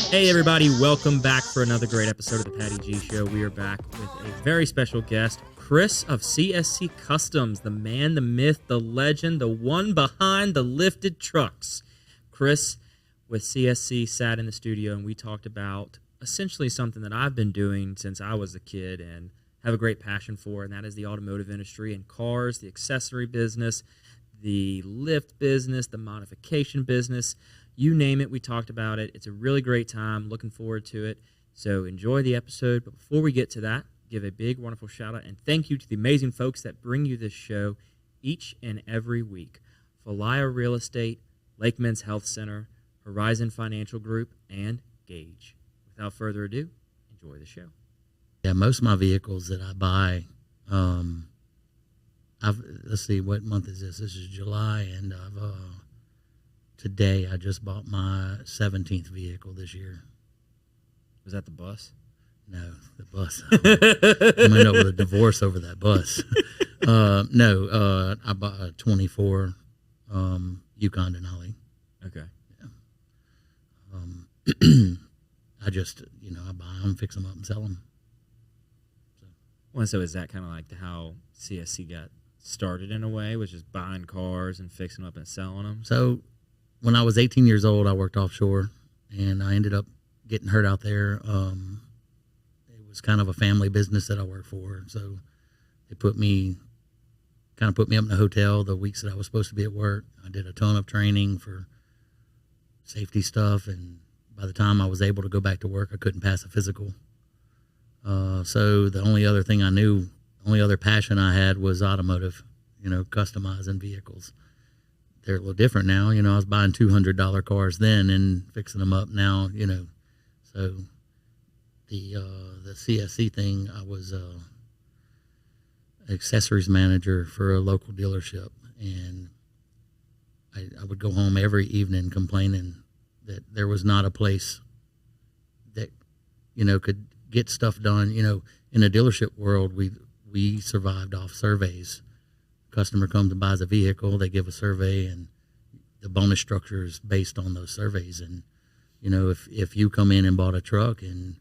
Hey everybody, welcome back for another great episode of the Patty G Show. We are back with a very special guest, Chris of CSC Customs, the man, the myth, the legend, the one behind the lifted trucks. Chris with CSC sat in the studio and we talked about essentially something that I've been doing since I was a kid and have a great passion for, and that is the automotive industry and cars, the accessory business, the lift business, the modification business. You name it, we talked about it. It's a really great time. Looking forward to it. So enjoy the episode. But before we get to that, give a big, wonderful shout out and thank you to the amazing folks that bring you this show each and every week. Falaya Real Estate, Lake Men's Health Center, Horizon Financial Group, and Gage. Without further ado, enjoy the show. Yeah, most of my vehicles that I buy, let's see, what month is this? This is July, and today I just bought my 17th vehicle this year. Was that the bus? No, the bus. I'm going to end up with a divorce over that bus. I bought a 24 Yukon Denali. Okay. Yeah. I just, I buy them, fix them up, and sell them. Well, so is that kind of like how CSC got started in a way, was just buying cars and fixing them up and selling them? So when I was 18 years old, I worked offshore, and I ended up getting hurt out there. It was kind of a family business that I worked for, so they put me up in a hotel the weeks that I was supposed to be at work. I did a ton of training for safety stuff, and by the time I was able to go back to work, I couldn't pass a physical. So the only other thing I knew, only other passion I had was automotive, customizing vehicles. They're a little different now. I was buying $200 cars then and fixing them up now, So the CSC thing, I was accessories manager for a local dealership, and I would go home every evening complaining that there was not a place that, could get stuff done. In the dealership world, we survived off surveys. Customer comes and buys a vehicle, they give a survey, and the bonus structure is based on those surveys. And, if you come in and bought a truck and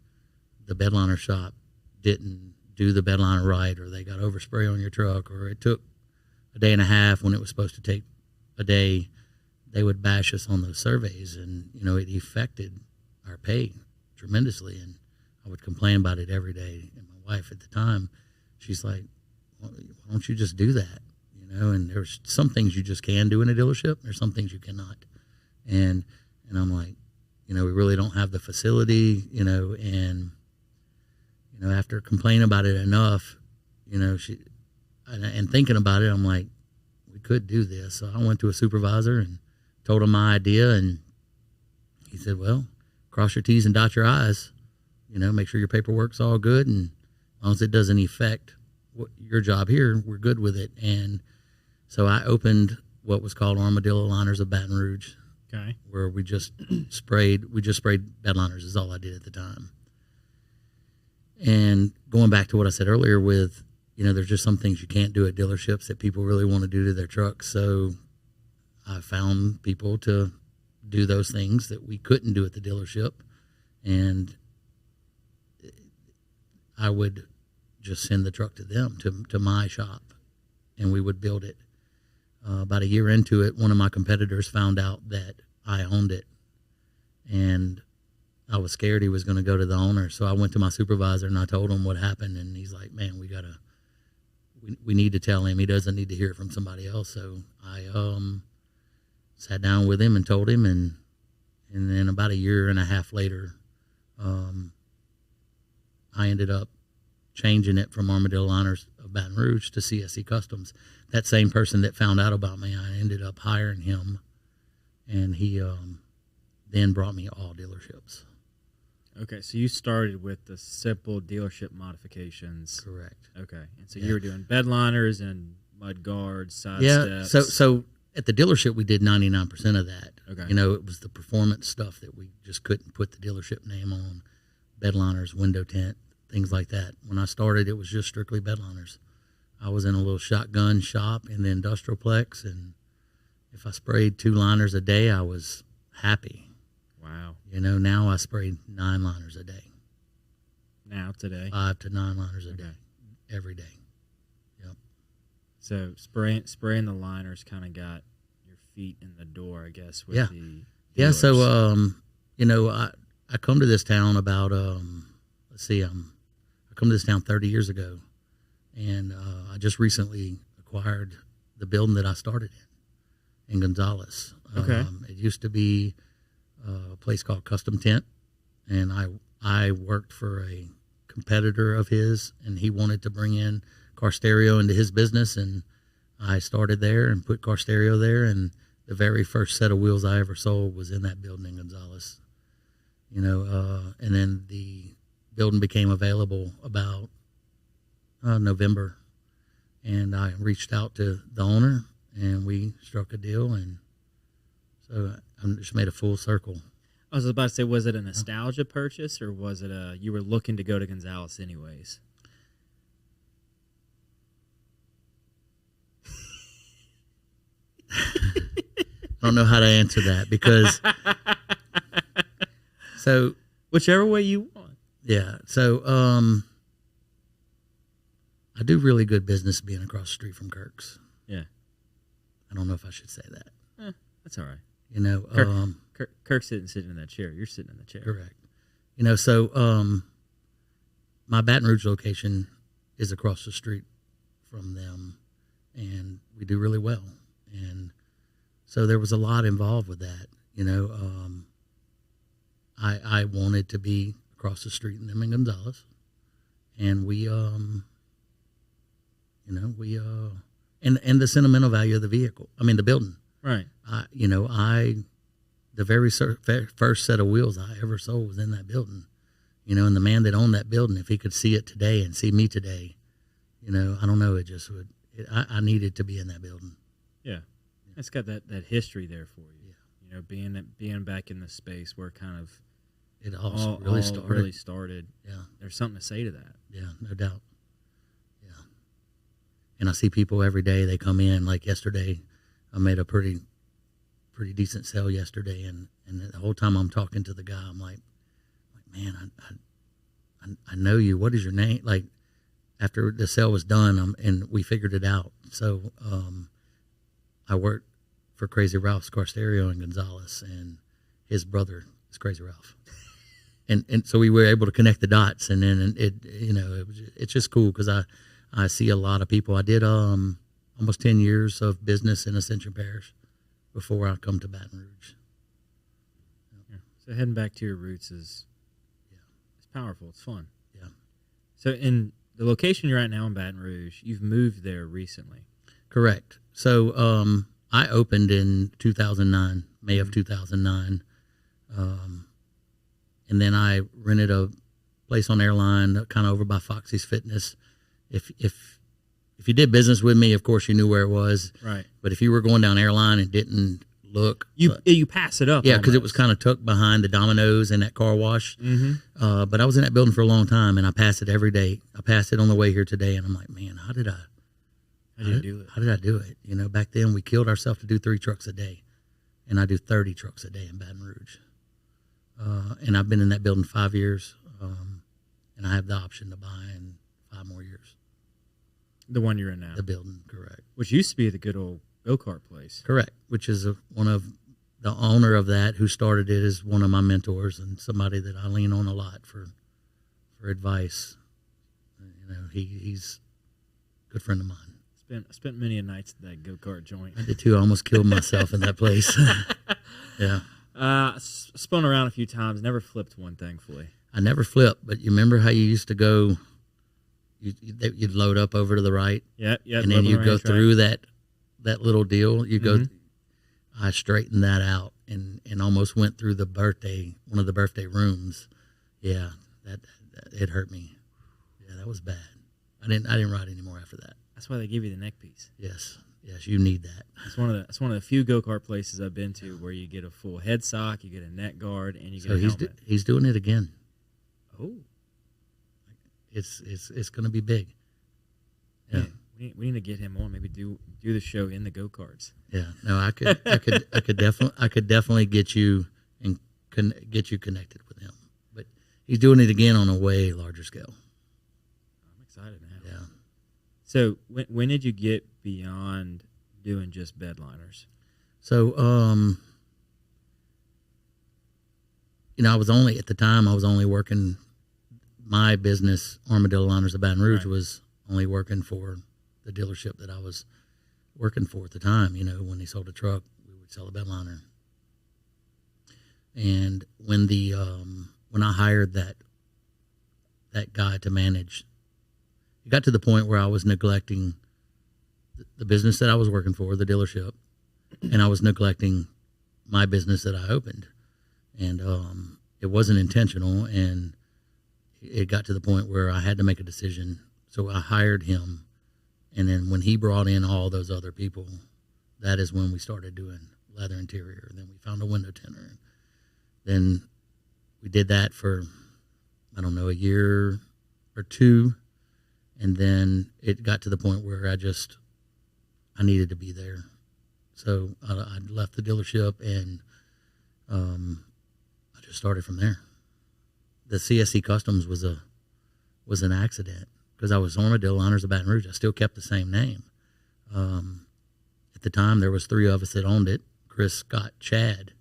the bedliner shop didn't do the bedliner right, or they got overspray on your truck, or it took a day and a half when it was supposed to take a day, they would bash us on those surveys, and it affected our pay tremendously. And I would complain about it every day. And my wife at the time, she's like, "Why don't you just do that?" And there's some things you just can do in a dealership. There's some things you cannot. And I'm like, we really don't have the facility, and after complaining about it enough, and thinking about it, I'm like, we could do this. So I went to a supervisor and told him my idea, and he said, well, cross your T's and dot your I's, make sure your paperwork's all good, and as long as it doesn't affect your job here, we're good with it. And so I opened what was called Armadillo Liners of Baton Rouge, okay, where we just sprayed bed liners is all I did at the time. And going back to what I said earlier with, there's just some things you can't do at dealerships that people really want to do to their trucks. So I found people to do those things that we couldn't do at the dealership, and I would just send the truck to them, to my shop, and we would build it. About a year into it, one of my competitors found out that I owned it, and I was scared he was going to go to the owner. So I went to my supervisor and I told him what happened, and he's like, "Man, we need to tell him. He doesn't need to hear it from somebody else." So I sat down with him and told him, and then about a year and a half later, I ended up changing it from Armadillo Liners of Baton Rouge to CSC Customs. That same person that found out about me, I ended up hiring him, and he then brought me all dealerships. Okay, so you started with the simple dealership modifications. Correct. Okay, and so you were doing bed liners and mud guards, side steps. So at the dealership, we did 99% of that. Okay. It was the performance stuff that we just couldn't put the dealership name on, bed liners, window tint, things like that. When I started, it was just strictly bed liners. I was in a little shotgun shop in the industrial plex, and if I sprayed 2 liners a day, I was happy. Wow. Now I spray 9 liners a day. Now, today? 5 to 9 liners a day, every day. Yep. So spraying the liners kind of got your feet in the door, I guess, with the dealers. Yeah, so, I come to this town about, I come to this town 30 years ago, and I just recently acquired the building that I started in Gonzales. Okay. It used to be a place called Custom Tent, and I worked for a competitor of his, and he wanted to bring in car stereo into his business, and I started there and put car stereo there, and the very first set of wheels I ever sold was in that building in Gonzales. And then the building became available about November, and I reached out to the owner, and we struck a deal, and so I just made a full circle. I was about to say, was it a nostalgia purchase, or was it you were looking to go to Gonzales anyways? I don't know how to answer that because so whichever way you want. Yeah. So I do really good business being across the street from Kirk's. Yeah. I don't know if I should say that. That's all right. Kirk's sitting in that chair. You're sitting in the chair. Correct. My Baton Rouge location is across the street from them, and we do really well. And so there was a lot involved with that. I wanted to be across the street from them in Gonzales, and and the sentimental value of the vehicle. I mean, the building. Right. The very first set of wheels I ever sold was in that building. And the man that owned that building, if he could see it today and see me today, I don't know, it just would. I needed to be in that building. Yeah, it's got that history there for you. Yeah. Being back in the space where kind of it all really started. Yeah, there's something to say to that. Yeah, no doubt. Yeah, and I see people every day. They come in. Like yesterday, I made a pretty decent sale yesterday, and the whole time I'm talking to the guy, I'm like man, I know you. What is your name? Like after the sale was done, and we figured it out. So I worked for Crazy Ralph's Car Stereo in Gonzales, and his brother is Crazy Ralph. And so we were able to connect the dots, and then it's just cool because I see a lot of people. I did almost 10 years of business in Ascension Parish before I come to Baton Rouge. Yeah. So heading back to your roots is it's powerful. It's fun. Yeah. So in the location you're at now in Baton Rouge, you've moved there recently. Correct. So I opened in 2009, May of 2009. And then I rented a place on Airline, kind of over by Foxy's Fitness. If you did business with me, of course you knew where it was. Right. But if you were going down Airline and didn't look, you pass it up. Yeah, because it was kind of tucked behind the Domino's and that car wash. Mm-hmm. But I was in that building for a long time, and I passed it every day. I passed it on the way here today, and I'm like, man, how did I do it? Back then we killed ourselves to do 3 trucks a day, and I do 30 trucks a day in Baton Rouge. And I've been in that building 5 years, and I have the option to buy in 5 more years. The one you're in now? The building, correct. Which used to be the good old go-kart place. Correct, which is one of the owner of that who started it is one of my mentors and somebody that I lean on a lot for advice. He's a good friend of mine. I spent many a nights at that go-kart joint. I did too. I almost killed myself in that place. Yeah. Spun around a few times, never flipped one, thankfully. I never flipped, but you remember how you used to go, you'd load up over to the right? Yeah. And then you'd go through that little deal. You go, I straightened that out and almost went through one of the birthday rooms. Yeah, that it hurt me. Yeah, that was bad. I didn't ride anymore after that. That's why they give you the neck piece. Yes, you need that. It's one of the few go-kart places I've been to where you get a full head sock, you get a neck guard, and you get a helmet. He's doing it again. Oh, it's going to be big. Yeah, we need to get him on. Maybe do the show in the go-karts. Yeah, no, I could definitely get you and get you connected with him. But he's doing it again on a way larger scale. I'm excited now. Yeah. So when did you get beyond doing just bedliners? So, I was only working my business, Armadillo Liners of Baton Rouge, was only working for the dealership that I was working for at the time. When they sold a truck, we would sell a bedliner. And when I hired that guy to manage, it got to the point where I was neglecting the business that I was working for, the dealership, and I was neglecting my business that I opened. And it wasn't intentional, and it got to the point where I had to make a decision. So I hired him, and then when he brought in all those other people, that is when we started doing leather interior. Then we found a window tinter. Then we did that for, I don't know, a year or two, and then it got to the point where I needed to be there. So I left the dealership, and I just started from there. The CSC Customs was an accident because I was Armadillo Liners of Baton Rouge. I still kept the same name. At the time, there was 3 of us that owned it: Chris, Scott, Chad.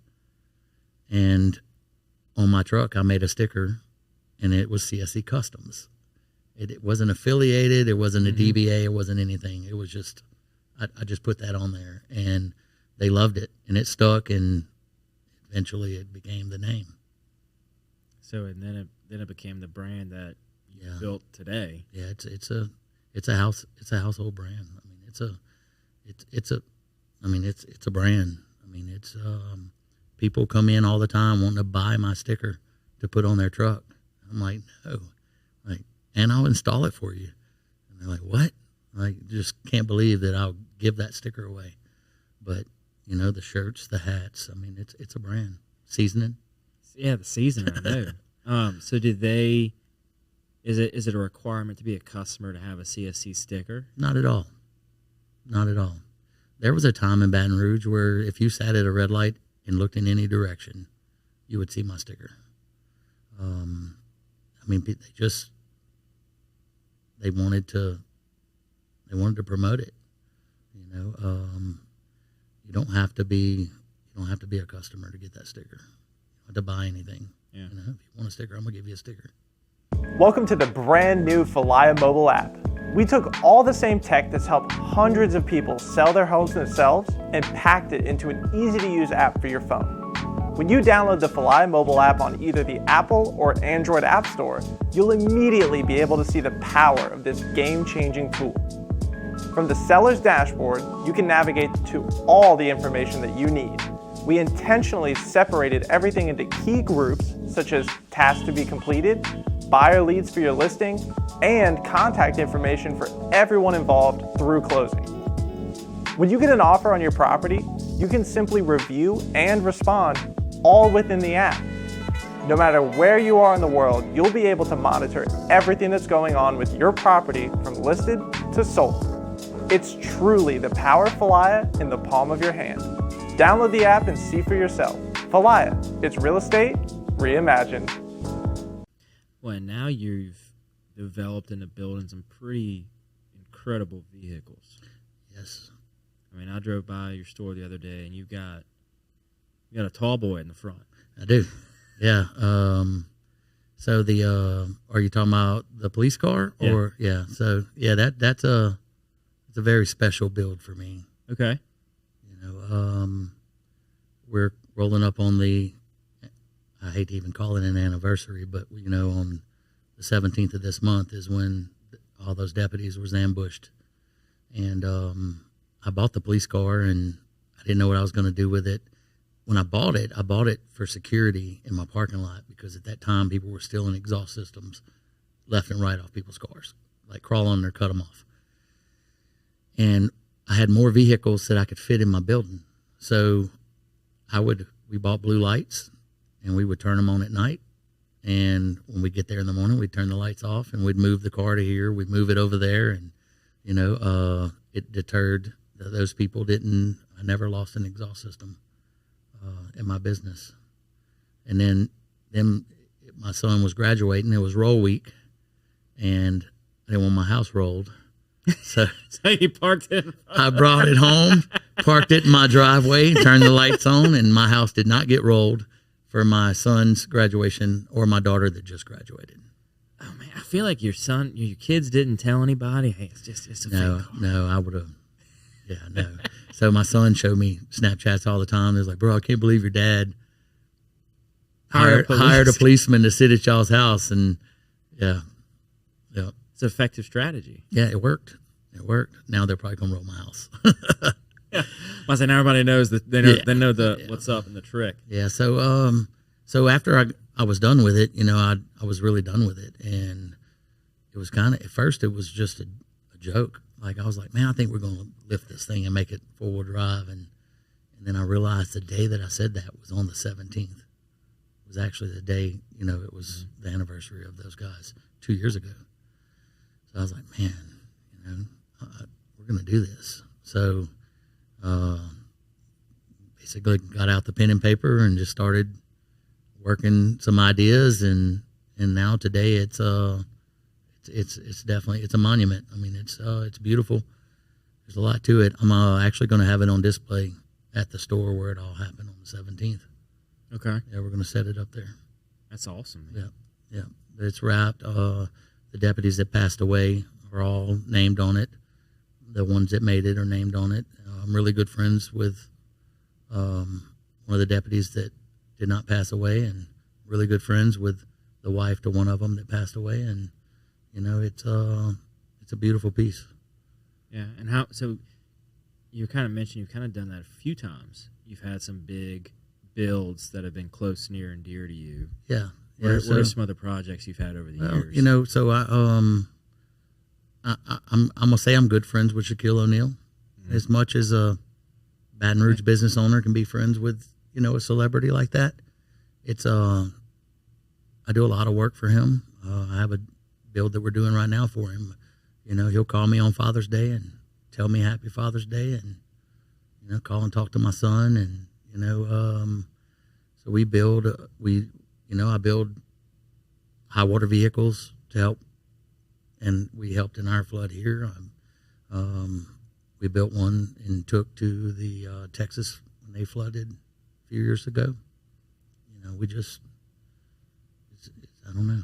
And on my truck, I made a sticker, and it was CSC Customs. It wasn't affiliated. It wasn't a DBA. It wasn't anything. It was just, I just put that on there, and they loved it, and it stuck, and eventually it became the name. So, and then it became the brand that you built today. Yeah, it's a household brand. I mean, it's a brand. I mean, it's people come in all the time wanting to buy my sticker to put on their truck. I'm like, no, and I'll install it for you. And they're like, what? Just can't believe that I'll give that sticker away. But the shirts, the hats. I mean, it's a brand. Seasoning. Yeah, the seasoning. I know. So is it a requirement to be a customer to have a CSC sticker? Not at all. Not at all. There was a time in Baton Rouge where if you sat at a red light and looked in any direction, you would see my sticker. They wanted to promote it. You don't have to be a customer to get that sticker. You don't have to buy anything. Yeah. If you want a sticker, I'm gonna give you a sticker. Welcome to the brand new Falia mobile app. We took all the same tech that's helped hundreds of people sell their homes themselves and packed it into an easy-to-use app for your phone. When you download the Falia mobile app on either the Apple or Android App Store, you'll immediately be able to see the power of this game-changing tool. From the seller's dashboard, you can navigate to all the information that you need. We intentionally separated everything into key groups, such as tasks to be completed, buyer leads for your listing, and contact information for everyone involved through closing. When you get an offer on your property, you can simply review and respond all within the app. No matter where you are in the world, you'll be able to monitor everything that's going on with your property from listed to sold. It's truly the power of Falia in the palm of your hand. Download the app and see for yourself. Falia, it's real estate reimagined. Well, and now you've developed into building some pretty incredible vehicles. Yes. I mean, I drove by your store the other day, and you got a tall boy in the front. I do. Yeah. So are you talking about the police car? Or yeah. So yeah, it's a very special build for me. Okay. We're rolling up on I hate to even call it an anniversary, but on the 17th of this month is when all those deputies was ambushed. And I bought the police car, and I didn't know what I was going to do with it. When I bought it for security in my parking lot, because at that time people were stealing exhaust systems left and right off people's cars, like crawl on there, cut them off. And I had more vehicles that I could fit in my building. So we bought blue lights, and we would turn them on at night. And when we get there in the morning, we'd turn the lights off, and we'd move the car to here. We'd move it over there, and it deterred those people. I never lost an exhaust system in my business. And then my son was graduating. It was roll week, and I didn't want my house rolled. So, So you parked it. I brought it home, parked it in my driveway, turned the lights on, and my house did not get rolled for my son's graduation or my daughter that just graduated. Oh man, I feel like your kids didn't tell anybody. Hey, it's a fake car. No, I would have. Yeah, no. So my son showed me Snapchats all the time. He was like, "Bro, I can't believe your dad hired a policeman to sit at y'all's house." And yeah. It's an effective strategy. Yeah, it worked. Now they're probably gonna roll my house. Yeah, I say now everybody knows that they know the what's up and the trick. Yeah. So after I was done with it, I was really done with it, and it was kind of at first it was just a joke. Like I was like, man, I think we're gonna lift this thing and make it 4-wheel drive, and then I realized the day that I said that was on the 17th. It was actually the day, it was the anniversary of those guys 2 years ago. So I was like, man, we're going to do this. So basically got out the pen and paper and just started working some ideas. And now today it's definitely, it's a monument. I mean, it's beautiful. There's a lot to it. I'm actually going to have it on display at the store where it all happened on the 17th. Okay. Yeah, we're going to set it up there. That's awesome. Man. Yeah. It's wrapped. The deputies that passed away are all named on it. The ones that made it are named on it. I'm really good friends with one of the deputies that did not pass away, and really good friends with the wife to one of them that passed away. And it's a beautiful piece. Yeah. And so you kind of mentioned you've kind of done that a few times. You've had some big builds that have been close, near, and dear to you. Yeah. What are some other projects you've had over the years? So I'm gonna say I'm good friends with Shaquille O'Neal, as much as a Baton Rouge business owner can be friends with a celebrity like that. It's I do a lot of work for him. I have a build that we're doing right now for him. He'll call me on Father's Day and tell me Happy Father's Day, and call and talk to my son, and so we build I build high water vehicles to help, and we helped in our flood here. We built one and took to the Texas when they flooded a few years ago. I don't know.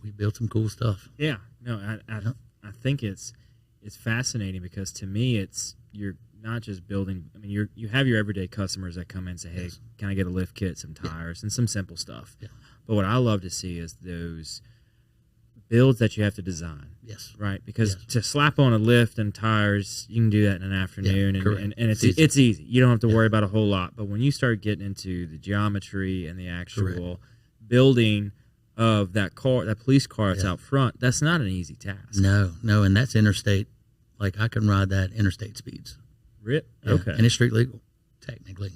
We built some cool stuff. Yeah, no, I think it's fascinating because to me you're not just building. I mean, you have your everyday customers that come in and say, "Hey, Yes. can I get a lift kit, some tires, and some simple stuff?" Yeah. But what I love to see is those builds that you have to design. Yes. Right, because Yes. to slap on a lift and tires, you can do that in an afternoon, and it's easy. You don't have to worry about a whole lot. But when you start getting into the geometry and the actual building of that car, that police car that's out front, that's not an easy task. No, and that's interstate. Like I can ride that interstate speeds. Yeah, okay, and it's street legal, technically.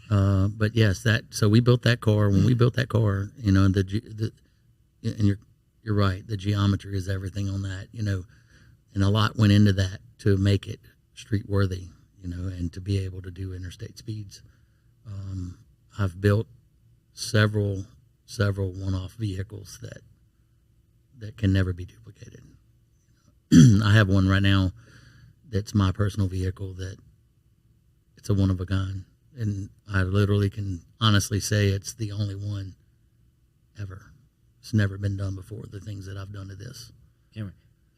But yes, so we built that car. When we built that car, and you're right. The geometry is everything on that, and a lot went into that to make it street worthy, and to be able to do interstate speeds. I've built several one-off vehicles that can never be duplicated. I have one right now that's my personal vehicle that it's a one of a kind, and I literally can honestly say it's the only one ever. It's never been done before, the things that I've done to this. Can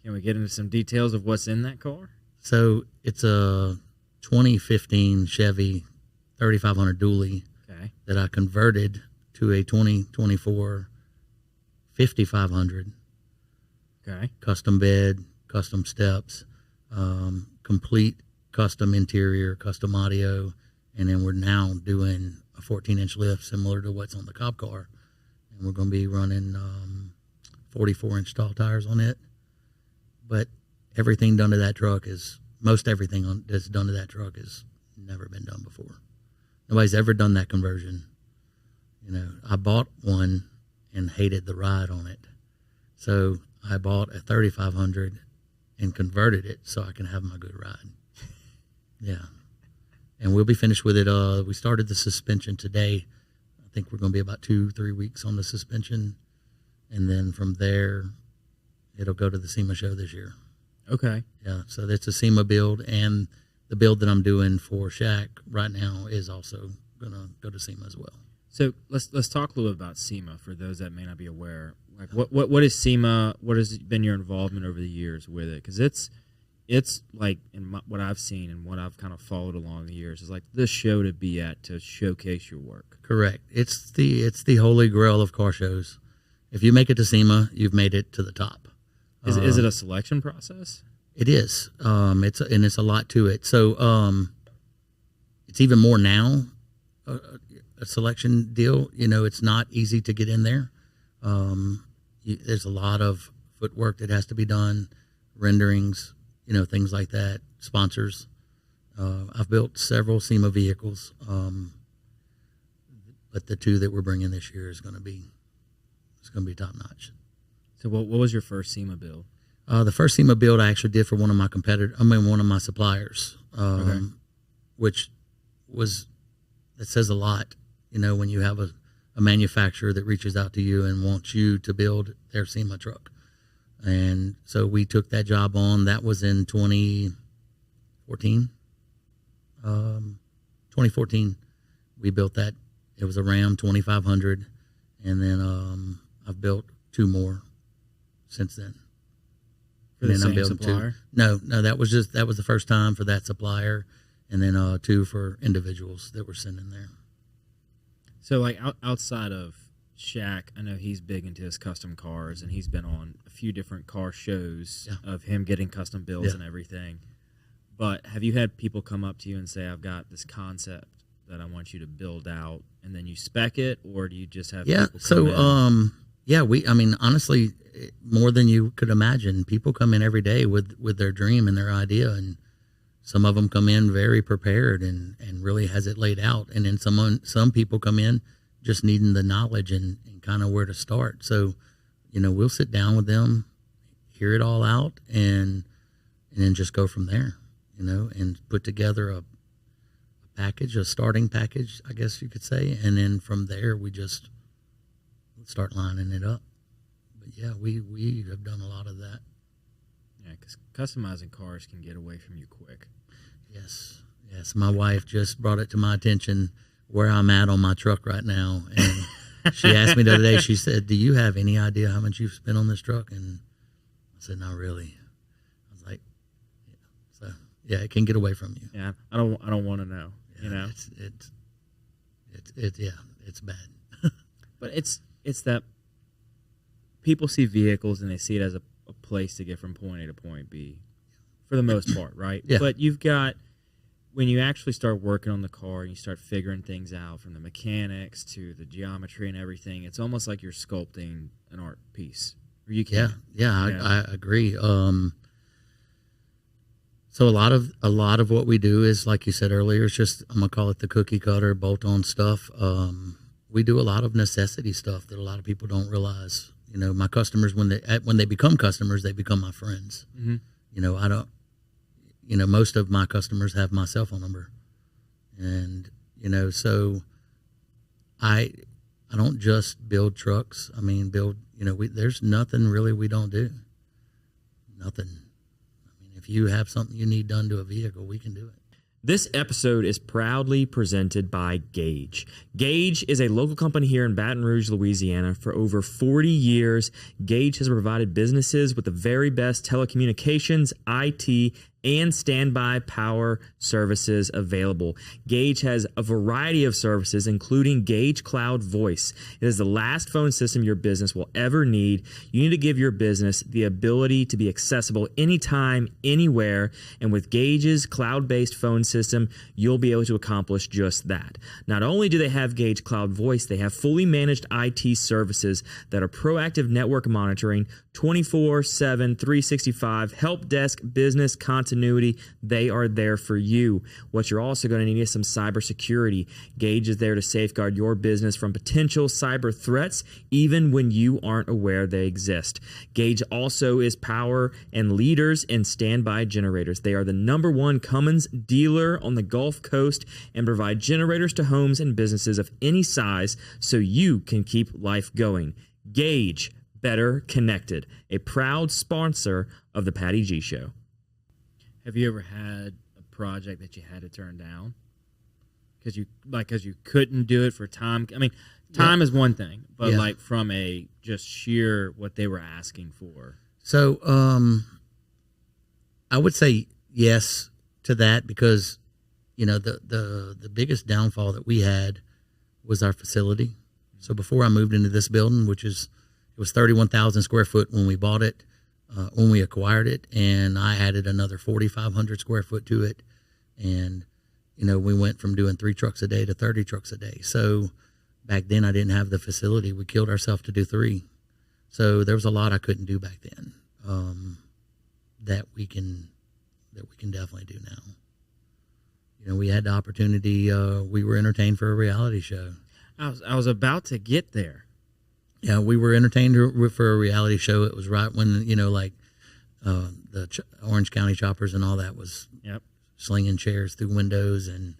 we get into some details of what's in that car? So it's a 2015 Chevy 3500 dually that I converted to a 2024 5500. Okay. Custom bed, custom steps, complete custom interior, custom audio, and then we're now doing a 14-inch lift similar to what's on the cop car. And we're going to be running 44-inch tall tires on it. But everything done to that truck most everything that's done to that truck has never been done before. Nobody's ever done that conversion. I bought one and hated the ride on it. So I bought a 3500 and converted it so I can have my good ride. Yeah. And and we'll be finished with it. We started the suspension today. I think we're going to be about 2-3 weeks on the suspension, and then from there, it'll go to the SEMA show this year. Okay. Yeah, so that's a SEMA build, and the build that I'm doing for Shaq right now is also going to go to SEMA as well. So let's talk a little bit about SEMA for those that may not be aware. Like what is SEMA? What has been your involvement over the years with it? Because it's like what I've seen and what I've kind of followed along the years is like this show to be at to showcase your work. Correct. It's the holy grail of car shows. If you make it to SEMA, you've made it to the top. Is it a selection process? It is. It's a lot to it. So it's even more now. A selection deal, it's not easy to get in there. There's a lot of footwork that has to be done, renderings, things like that, sponsors. I've built several SEMA vehicles, but the two that we're bringing this year is going to be top notch. So what was your first SEMA build? The first SEMA build I actually did for one of my one of my suppliers, which that says a lot. When you have a manufacturer that reaches out to you and wants you to build their SEMA truck. And so we took that job on. That was in 2014. 2014, we built that. It was a Ram 2500. And then I've built two more since then. For the same supplier? No, that was the first time for that supplier. And then two for individuals that were sending there. So, like, outside of Shaq, I know he's big into his custom cars, and he's been on a few different car shows of him getting custom builds and everything. But have you had people come up to you and say, I've got this concept that I want you to build out, and then you spec it, or do you just have people come in? Honestly, more than you could imagine. People come in every day with their dream and their idea, and some of them come in very prepared and really has it laid out. And then some people come in just needing the knowledge and kind of where to start. So, we'll sit down with them, hear it all out, and then just go from there, and put together a package, a starting package, I guess you could say. And then from there, we just start lining it up. But yeah, we have done a lot of that. Yeah, because customizing cars can get away from you quick. Yes. My wife just brought it to my attention where I'm at on my truck right now. And she asked me the other day, she said, do you have any idea how much you've spent on this truck? And I said, not really. I was like, it can get away from you. Yeah, I don't want to know, It's bad. But it's that people see vehicles and they see it as a place to get from point A to point B for the most part, right? Yeah. But you've got, when you actually start working on the car and you start figuring things out from the mechanics to the geometry and everything, it's almost like you're sculpting an art piece. Or you can. I agree. So a lot of what we do is, like you said earlier, it's just, I'm going to call it the cookie cutter, bolt on stuff. We do a lot of necessity stuff that a lot of people don't realize. My customers, when they become customers, they become my friends. Mm-hmm. Most of my customers have my cell phone number, and so I don't just build trucks. I mean, there's nothing really we don't do. Nothing. I mean, if you have something you need done to a vehicle, we can do it. This episode is proudly presented by Gage. Gage is a local company here in Baton Rouge, Louisiana. For over 40 years, Gage has provided businesses with the very best telecommunications, IT, and standby power services available. Gage has a variety of services, including Gage Cloud Voice. It is the last phone system your business will ever need. You need to give your business the ability to be accessible anytime, anywhere, and with Gage's cloud-based phone system, you'll be able to accomplish just that. Not only do they have Gage Cloud Voice, they have fully managed IT services that are proactive network monitoring, 24/7, 365, help desk, business, content continuity, they are there for you. What you're also going to need is some cybersecurity. Gage is there to safeguard your business from potential cyber threats, even when you aren't aware they exist. Gage also is power and leaders in standby generators. They are the #1 Cummins dealer on the Gulf Coast and provide generators to homes and businesses of any size so you can keep life going. Gage, better connected, a proud sponsor of the Patty G Show. Have you ever had a project that you had to turn down because you couldn't do it for time? I mean, time is one thing, but like from a just sheer what they were asking for. So I would say yes to that, because the biggest downfall that we had was our facility. So before I moved into this building, it was 31,000 square foot when we bought it, when we acquired it, and I added another 4,500 square foot to it. And, we went from doing 3 trucks a day to 30 trucks a day. So back then I didn't have the facility. We killed ourselves to do 3. So there was a lot I couldn't do back then that we can definitely do now. We had the opportunity. We were entertained for a reality show. I was about to get there. Yeah, we were entertained for a reality show. It was right when, the Orange County Choppers and all that was slinging chairs through windows. And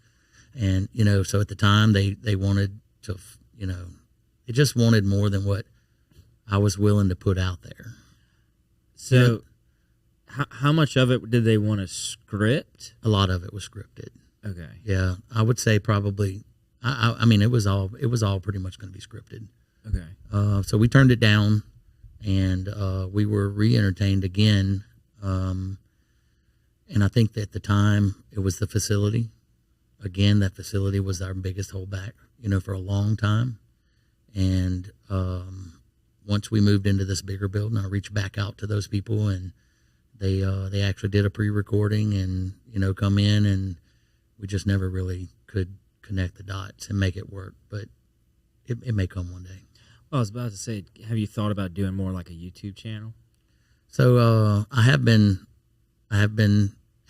so at the time they wanted to, they just wanted more than what I was willing to put out there. So how much of it did they want to script? A lot of it was scripted. Okay. Yeah, I would say probably, I mean, it was all pretty much going to be scripted. Okay. So we turned it down, and we were re-entertained again. And I think that at the time it was the facility. Again, that facility was our biggest holdback, for a long time. And once we moved into this bigger building, I reached back out to those people, and they actually did a pre-recording and come in, and we just never really could connect the dots and make it work. But it may come one day. Well, I was about to say, have you thought about doing more like a YouTube channel? So I have been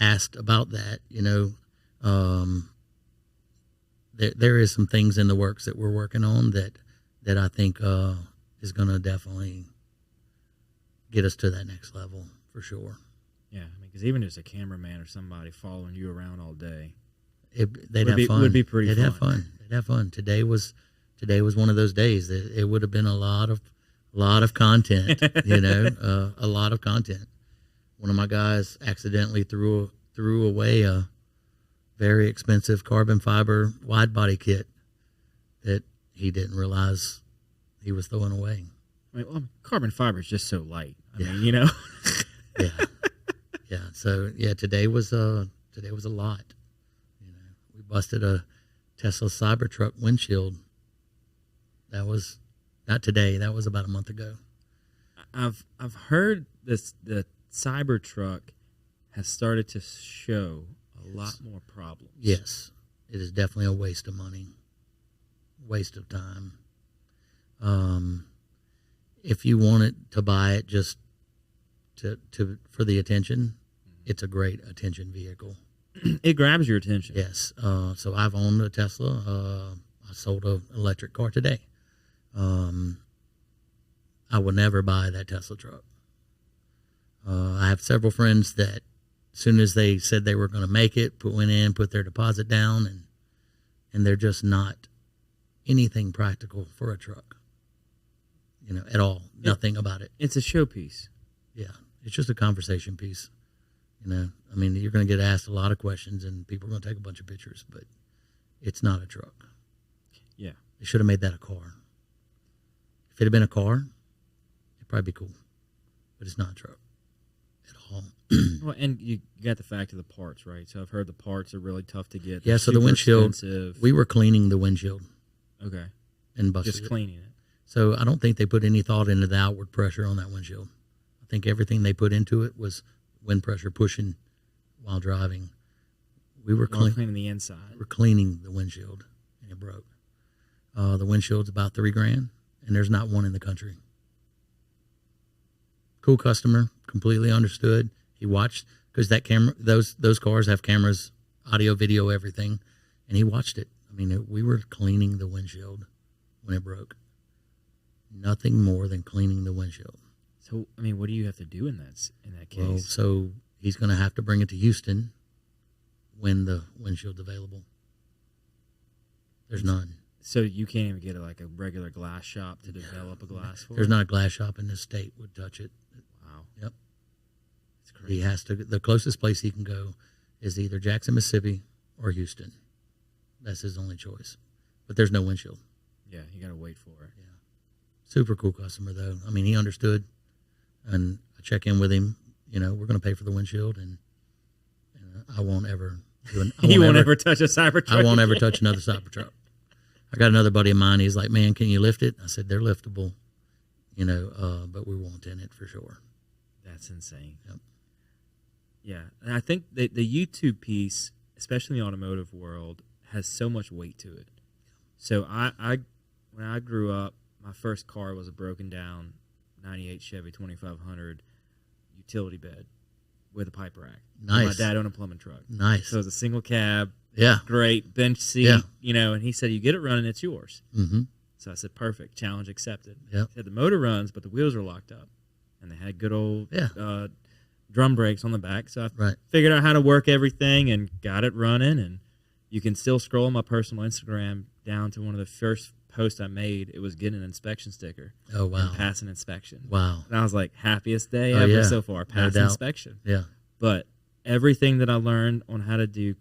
asked about that. There is some things in the works that we're working on that I think is going to definitely get us to that next level for sure. Yeah, I mean, because even as a cameraman or somebody following you around all day, they'd have fun. Would be pretty fun. They'd have fun. Today was one of those days. It would have been a lot of content. A lot of content. One of my guys accidentally threw away a very expensive carbon fiber wide body kit that he didn't realize he was throwing away. I mean, well, carbon fiber is just so light. I mean, Yeah. So today was a lot. We busted a Tesla Cybertruck windshield. That was not today. That was about a month ago. I've heard the Cybertruck has started to show a lot more problems. Yes, it is definitely a waste of money, waste of time. If you wanted to buy it just for the attention, it's a great attention vehicle. It grabs your attention. Yes. So I've owned a Tesla. I sold an electric car today. I will never buy that Tesla truck. I have several friends that as soon as they said they were going to make it, put their deposit down, and they're just not anything practical for a truck, at all. Nothing about it. It's a showpiece. Yeah. It's just a conversation piece. I mean, you're going to get asked a lot of questions and people are going to take a bunch of pictures, but it's not a truck. Yeah. They should have made that a car. If it had been a car, it'd probably be cool, but it's not a truck at all. Well, and you got the fact of the parts, right? So I've heard the parts are really tough to get. Yeah, so the windshield, expensive. We were cleaning the windshield. Okay. And busted just cleaning it. So I don't think they put any thought into the outward pressure on that windshield. I think everything they put into it was wind pressure pushing while driving. We were cleaning the inside. We're cleaning the windshield, and it broke. The windshield's about $3,000, and there's not one in the country. Cool customer, completely understood. He watched because that camera, those cars have cameras, audio, video, everything, and he watched it. I mean, we were cleaning the windshield when it broke. Nothing more than cleaning the windshield. So, I mean, what do you have to do in that case? Well, so he's going to have to bring it to Houston when the windshield's available. There's none. So you can't even get a regular glass shop to develop a glass for There's it? not a glass shop in this state would touch it. Wow. Yep. That's crazy. He has to. The closest place he can go is either Jackson, Mississippi, or Houston. That's his only choice. But there's no windshield. Yeah, you got to wait for it. Yeah. Super cool customer, though. I mean, he understood. And I check in with him. You know, we're going to pay for the windshield, and I won't ever do it. He won't ever touch a Cybertruck. I won't ever touch another Cybertruck. I got another buddy of mine. He's like, man, can you lift it? I said, they're liftable, but we won't in it for sure. That's insane. Yep. Yeah, and I think the YouTube piece, especially in the automotive world, has so much weight to it. So when I grew up, my first car was a broken down 98 Chevy 2500 utility bed with a pipe rack. Nice. My dad owned a plumbing truck. Nice. So it was a single cab. Yeah. Great bench seat. Yeah. And he said, you get it running, it's yours. Mm-hmm. So I said, perfect. Challenge accepted. Yeah. He said the motor runs, but the wheels are locked up. And they had good old drum brakes on the back. So I figured out how to work everything and got it running. And you can still scroll my personal Instagram down to one of the first posts I made. It was getting an inspection sticker. Oh, wow. And passing inspection. Wow. And I was like, happiest day ever so far. Pass inspection. Yeah. But everything that I learned on how to do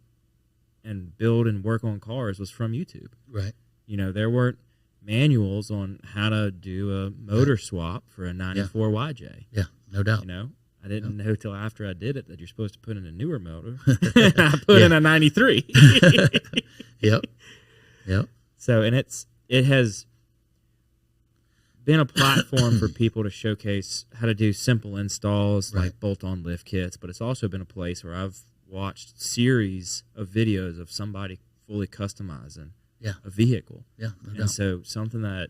and build and work on cars was from YouTube. Right. There weren't manuals on how to do a motor swap for a 94 YJ. Yeah, no doubt. I didn't know till after I did it that you're supposed to put in a newer motor. I put in a 93. Yep. So, and it has been a platform for people to showcase how to do simple installs like bolt-on lift kits, but it's also been a place where I've watched series of videos of somebody fully customizing a vehicle. Yeah, no doubt. And so something that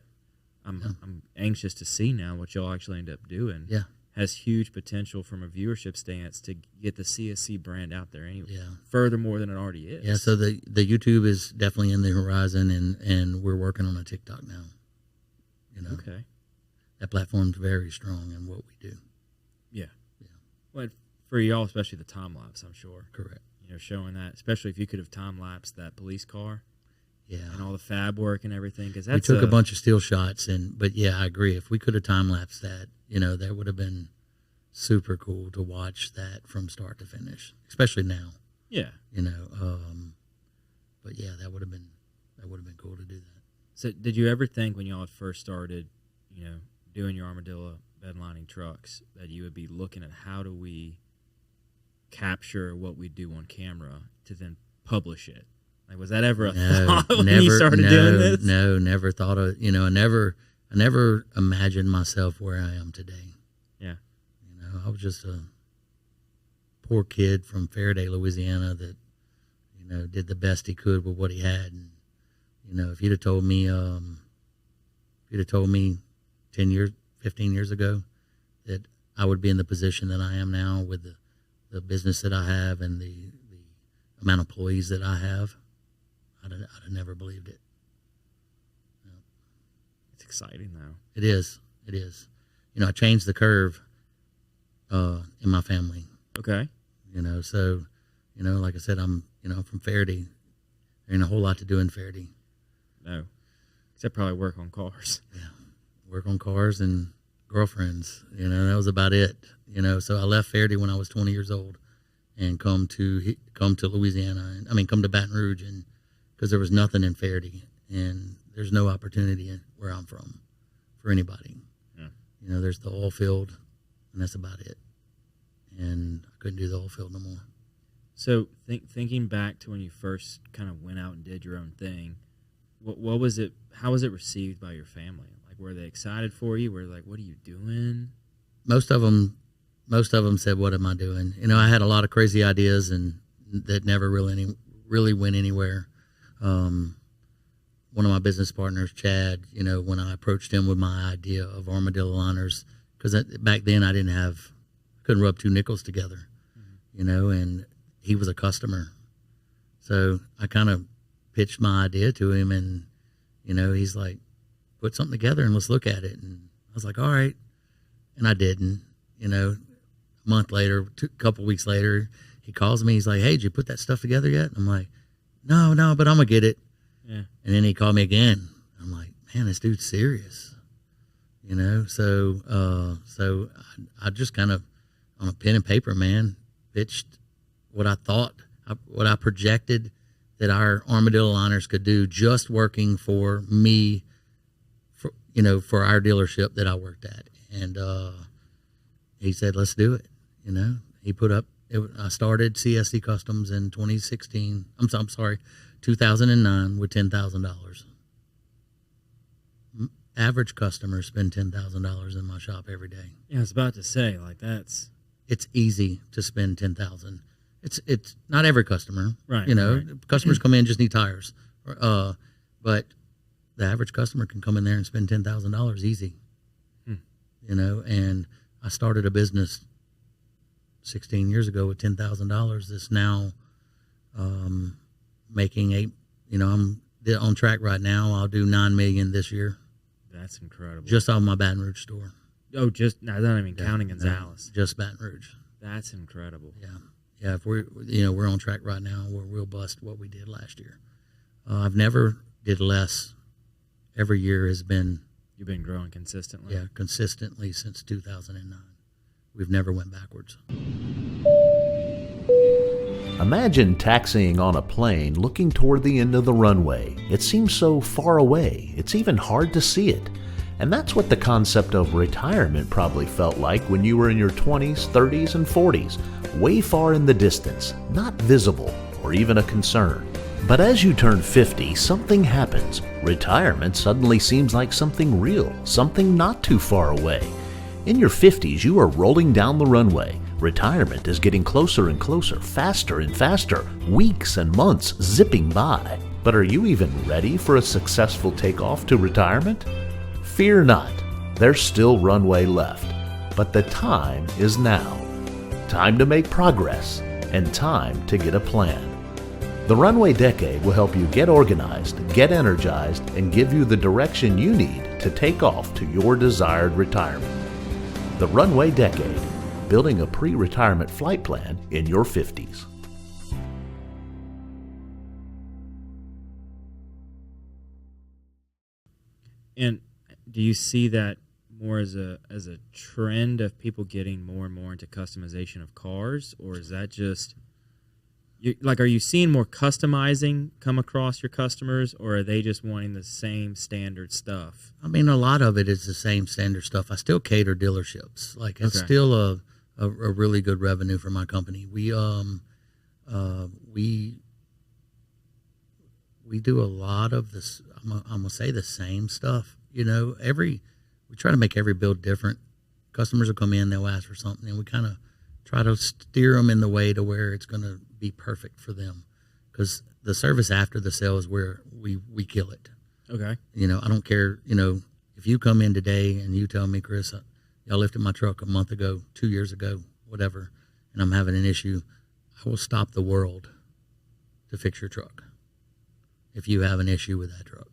I'm anxious to see now, what y'all actually end up doing, has huge potential from a viewership stance to get the CSC brand out there anyway. Yeah. Furthermore than it already is. Yeah, so the YouTube is definitely in the horizon, and we're working on a TikTok now. Okay. That platform's very strong in what we do. Yeah. Well, for y'all, especially the time lapse, I'm sure. Correct. Showing that, especially if you could have time lapsed that police car. Yeah. And all the fab work and everything, because we took a bunch of still shots, but yeah, I agree. If we could have time lapsed that, that would have been super cool to watch that from start to finish, especially now. Yeah. But yeah, that would have been cool to do that. So, did you ever think when y'all had first started, doing your Armadillo bed lining trucks, that you would be looking at how do we capture what we do on camera to then publish it? Like, was that ever a thought when you started doing this? No, never thought of. I never imagined myself where I am today. Yeah. I was just a poor kid from Faraday, Louisiana that, did the best he could with what he had. And, if you'd have told me, 10 years, 15 years ago that I would be in the position that I am now with the business that I have and the amount of employees that I have, I'd have never believed it. No. It's exciting, though. It is. I changed the curve in my family. Okay. So, like I said, I'm from Faraday. There ain't a whole lot to do in Faraday. No. Except probably work on cars. Yeah. Work on cars and girlfriends. That was about it. So I left Faraday when I was 20 years old and come to Louisiana. Come to Baton Rouge, and because there was nothing in Faraday, and there's no opportunity where I'm from for anybody. Yeah. There's the oil field, and that's about it. And I couldn't do the oil field no more. So thinking back to when you first kind of went out and did your own thing, what was it? How was it received by your family? Like, were they excited for you? Were they like, what are you doing? Most of them said, what am I doing? I had a lot of crazy ideas and that never really went anywhere. One of my business partners, Chad, when I approached him with my idea of Armadillo liners, because back then I couldn't rub two nickels together. and he was a customer. So I kind of pitched my idea to him, and, he's like, put something together and let's look at it. And I was like, all right. And I didn't, a month later, a couple weeks later, he calls me. He's like, hey, did you put that stuff together yet? And I'm like, no, but I'm going to get it. Yeah. And then he called me again. I'm like, man, this dude's serious, So I just kind of, on a pen and paper, man, pitched what I thought, what I projected that our armadillo liners could do just working for me, for our dealership that I worked at. And he said, let's do it. He put up, I started CSC Customs in 2016. I'm sorry, 2009 with $10,000. Average customers spend $10,000 in my shop every day. Yeah, I was about to say, it's easy to spend $10,000. It's not every customer, right? Right. Customers come in just need tires, but the average customer can come in there and spend $10,000 easy. And I started a business 16 years ago with $10,000. That's now making I'm on track right now. I'll do $9 million this year. That's incredible. Just off my Baton Rouge store. Oh, not even counting Gonzales. Just Baton Rouge. That's incredible. Yeah. If we're on track right now. We're real blessed what we did last year. I've never did less. Every year has been. You've been growing consistently. Yeah, consistently since 2009. We've never went backwards. Imagine taxiing on a plane looking toward the end of the runway. It seems so far away, it's even hard to see it. And that's what the concept of retirement probably felt like when you were in your 20s, 30s, and 40s, way far in the distance, not visible or even a concern. But as you turn 50, something happens. Retirement suddenly seems like something real, something not too far away. In your 50s, you are rolling down the runway. Retirement is getting closer and closer, faster and faster, weeks and months zipping by. But are you even ready for a successful takeoff to retirement? Fear not, there's still runway left. But the time is now. Time to make progress and time to get a plan. The Runway Decade will help you get organized, get energized, and give you the direction you need to take off to your desired retirement. The Runway Decade, building a pre-retirement flight plan in your 50s. And do you see that more as a trend of people getting more and more into customization of cars, or is that just are you seeing more customizing come across your customers, or are they just wanting the same standard stuff? I mean, a lot of it is the same standard stuff. I still cater dealerships. It's still a really good revenue for my company. We do a lot of this. I'm gonna say the same stuff. We try to make every build different. Customers will come in, they'll ask for something, and we kind of try to steer them in the way to where it's going to be perfect for them. Because the service after the sale is where we kill it. Okay. I don't care. If you come in today and you tell me, Chris, y'all lifted my truck a month ago, 2 years ago, whatever, and I'm having an issue, I will stop the world to fix your truck if you have an issue with that truck.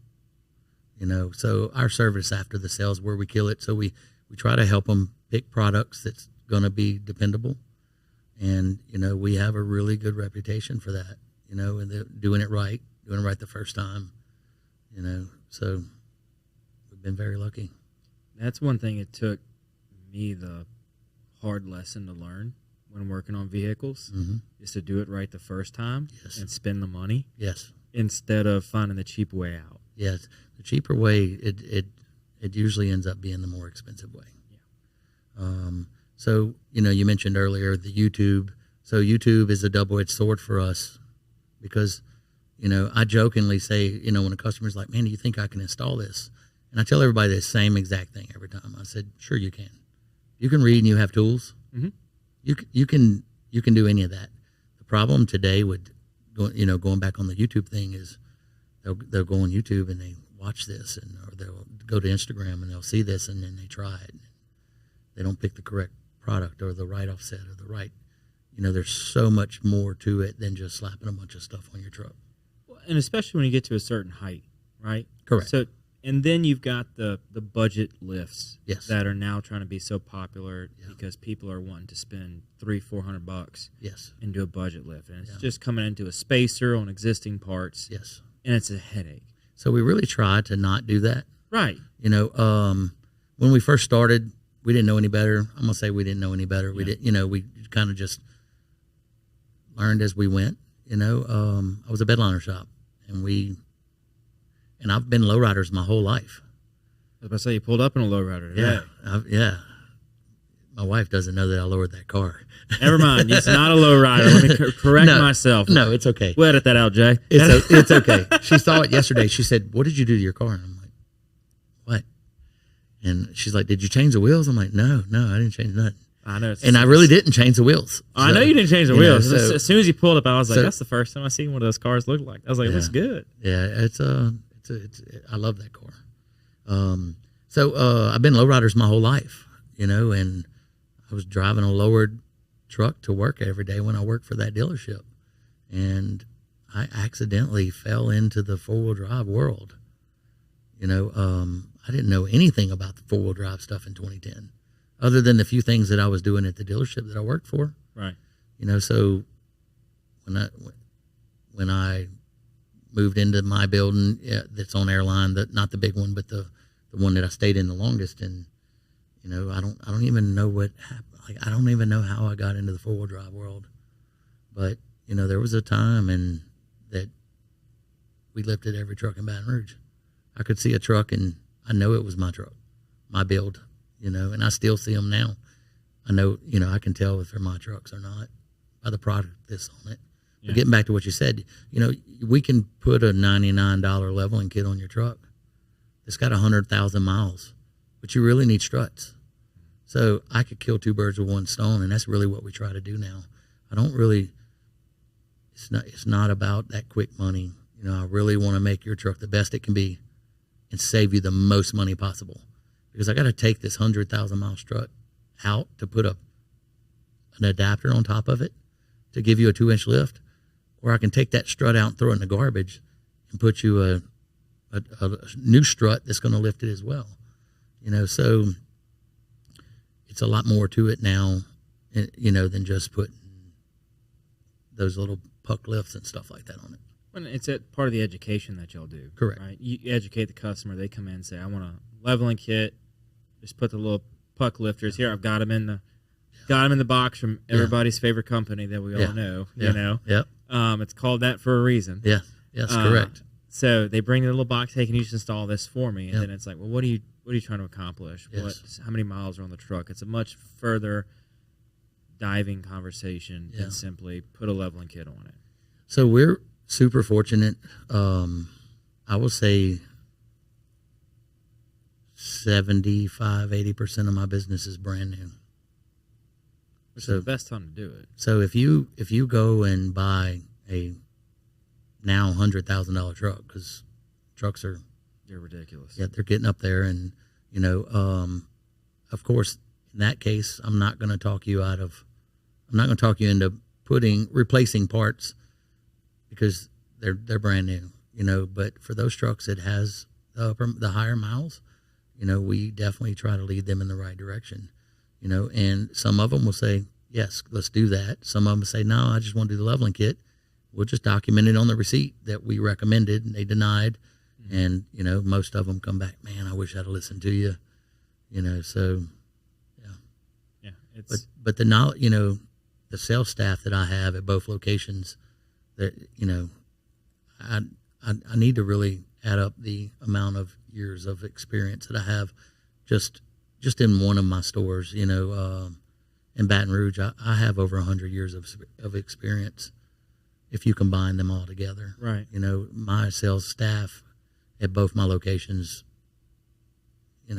So our service after the sale is where we kill it. So we try to help them pick products that's going to be dependable. And, we have a really good reputation for that, and doing it right the first time, so we've been very lucky. That's one thing it took me the hard lesson to learn when working on vehicles, is to do it right the first time. Yes. And spend the money. Yes. Instead of finding the cheap way out. Yes. The cheaper way, it usually ends up being the more expensive way. Yeah. So, you mentioned earlier the YouTube. So YouTube is a double-edged sword for us because, I jokingly say, when a customer's like, man, do you think I can install this? And I tell everybody the same exact thing every time. I said, sure you can. You can read and you have tools. Mm-hmm. You can do any of that. The problem today with going back on the YouTube thing is they'll go on YouTube and they watch this, or they'll go to Instagram and they'll see this and then they try it. They don't pick the correct product or the right offset or the right, there's so much more to it than just slapping a bunch of stuff on your truck. And especially when you get to a certain height, right? Correct. So, and then you've got the budget lifts Yes. that are now trying to be so popular because people are wanting to spend $300-400 Yes. and do a budget lift. And it's just coming into a spacer on existing parts. Yes. And it's a headache. So we really try to not do that. Right. When we first started, we didn't know any better. I'm going to say we didn't know any better. We didn't, we kind of just learned as we went. I was a bedliner shop, and I've been lowriders my whole life. I was about to say, you pulled up in a lowrider today. Yeah. My wife doesn't know that I lowered that car. Never mind. It's not a lowrider. Let me correct myself. No, it's okay. We'll edit that out, Jay. It's okay. She saw it yesterday. She said, "What did you do to your car?" And I'm like, "What?" And she's like, "Did you change the wheels?" I'm like, "No, I didn't change nothing." I know. And I really didn't change the wheels. I know you didn't change the wheels. As soon as you pulled up, I was like, "That's the first time I seen one of those cars look like." I was like, "It looks good." Yeah, I love that car. I've been lowriders my whole life, and I was driving a lowered truck to work every day when I worked for that dealership, and I accidentally fell into the four-wheel drive world. I didn't know anything about the four-wheel drive stuff in 2010, other than the few things that I was doing at the dealership that I worked for. Right. So when I moved into my building that's on Airline, not the big one, but the one that I stayed in the longest, and I don't even know what happened. Like, I don't even know how I got into the four-wheel drive world, but there was a time that we lifted every truck in Baton Rouge. I could see a truck and I know it was my truck, my build, and I still see them now. I know, I can tell if they're my trucks or not by the product that's on it. But getting back to what you said, we can put a $99 leveling kit on your truck. It's got 100,000 miles, but you really need struts. So I could kill two birds with one stone, and that's really what we try to do now. It's not about that quick money. I really want to make your truck the best it can be and save you the most money possible, because I got to take this 100,000 mile strut out to put an adapter on top of it to give you a 2-inch lift, or I can take that strut out and throw it in the garbage and put you a new strut that's going to lift it as well. So it's a lot more to it now, than just putting those little puck lifts and stuff like that on it. Well, it's part of the education that y'all do. Correct. Right? You educate the customer. They come in and say, "I want a leveling kit. Just put the little puck lifters here. I've got them in the box from everybody's favorite company that we all know. Yep. It's called that for a reason. Yes, correct. So they bring the little box. Hey, can you just install this for me? And then it's like, well, what are you trying to accomplish? Yes. How many miles are on the truck? It's a much further diving conversation than simply put a leveling kit on it. So we're super fortunate. I will say 75-80% of my business is brand new. Which is the best time to do it. So if you go and buy a now $100,000 truck, because trucks they're ridiculous. Yeah, they're getting up there, and of course, in that case, I'm not going to talk you into replacing parts because they're brand new. But for those trucks that has the higher miles, we definitely try to lead them in the right direction. And some of them will say, yes, let's do that. Some of them say, no, I just want to do the leveling kit. We'll just document it on the receipt that we recommended and they denied. Mm-hmm. And, most of them come back, man, I wish I'd have listened to you. So, yeah. Yeah. But the knowledge, the sales staff that I have at both locations, that, I need to really add up the amount of years of experience that I have just in one of my stores, in Baton Rouge. I have over 100 years of experience if you combine them all together. Right. My sales staff at both my locations, I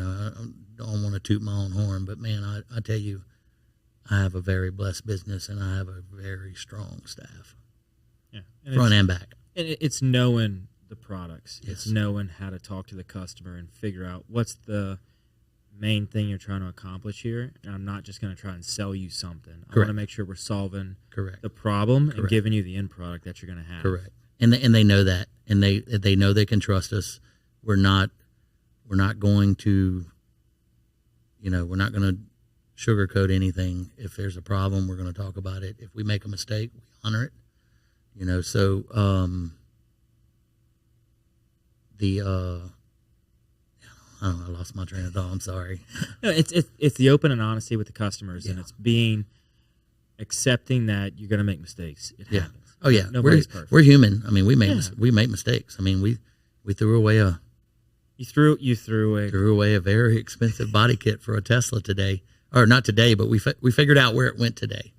don't want to toot my own horn, but man, I tell you, I have a very blessed business and I have a very strong staff. Yeah. Front and back. And it's knowing the products. Yes. It's knowing how to talk to the customer and figure out what's the main thing you're trying to accomplish here. And I'm not just going to try and sell you something. I Correct. want to make sure we're solving Correct. the problem Correct. and giving you the end product that you're going to have. Correct. And they know that, and they know they can trust us. We're not going to, we're not going to sugarcoat anything. If there's a problem, we're going to talk about it. If we make a mistake, we honor it. So I lost my train of thought. I'm sorry. No, it's the open and honesty with the customers, Yeah. and it's accepting that you're going to make mistakes. It Yeah. happens. Oh yeah, Nobody's perfect. We're human. I mean, we make mistakes. I mean, we threw away You threw away a very expensive body kit for a Tesla today, or not today, but we figured out where it went today.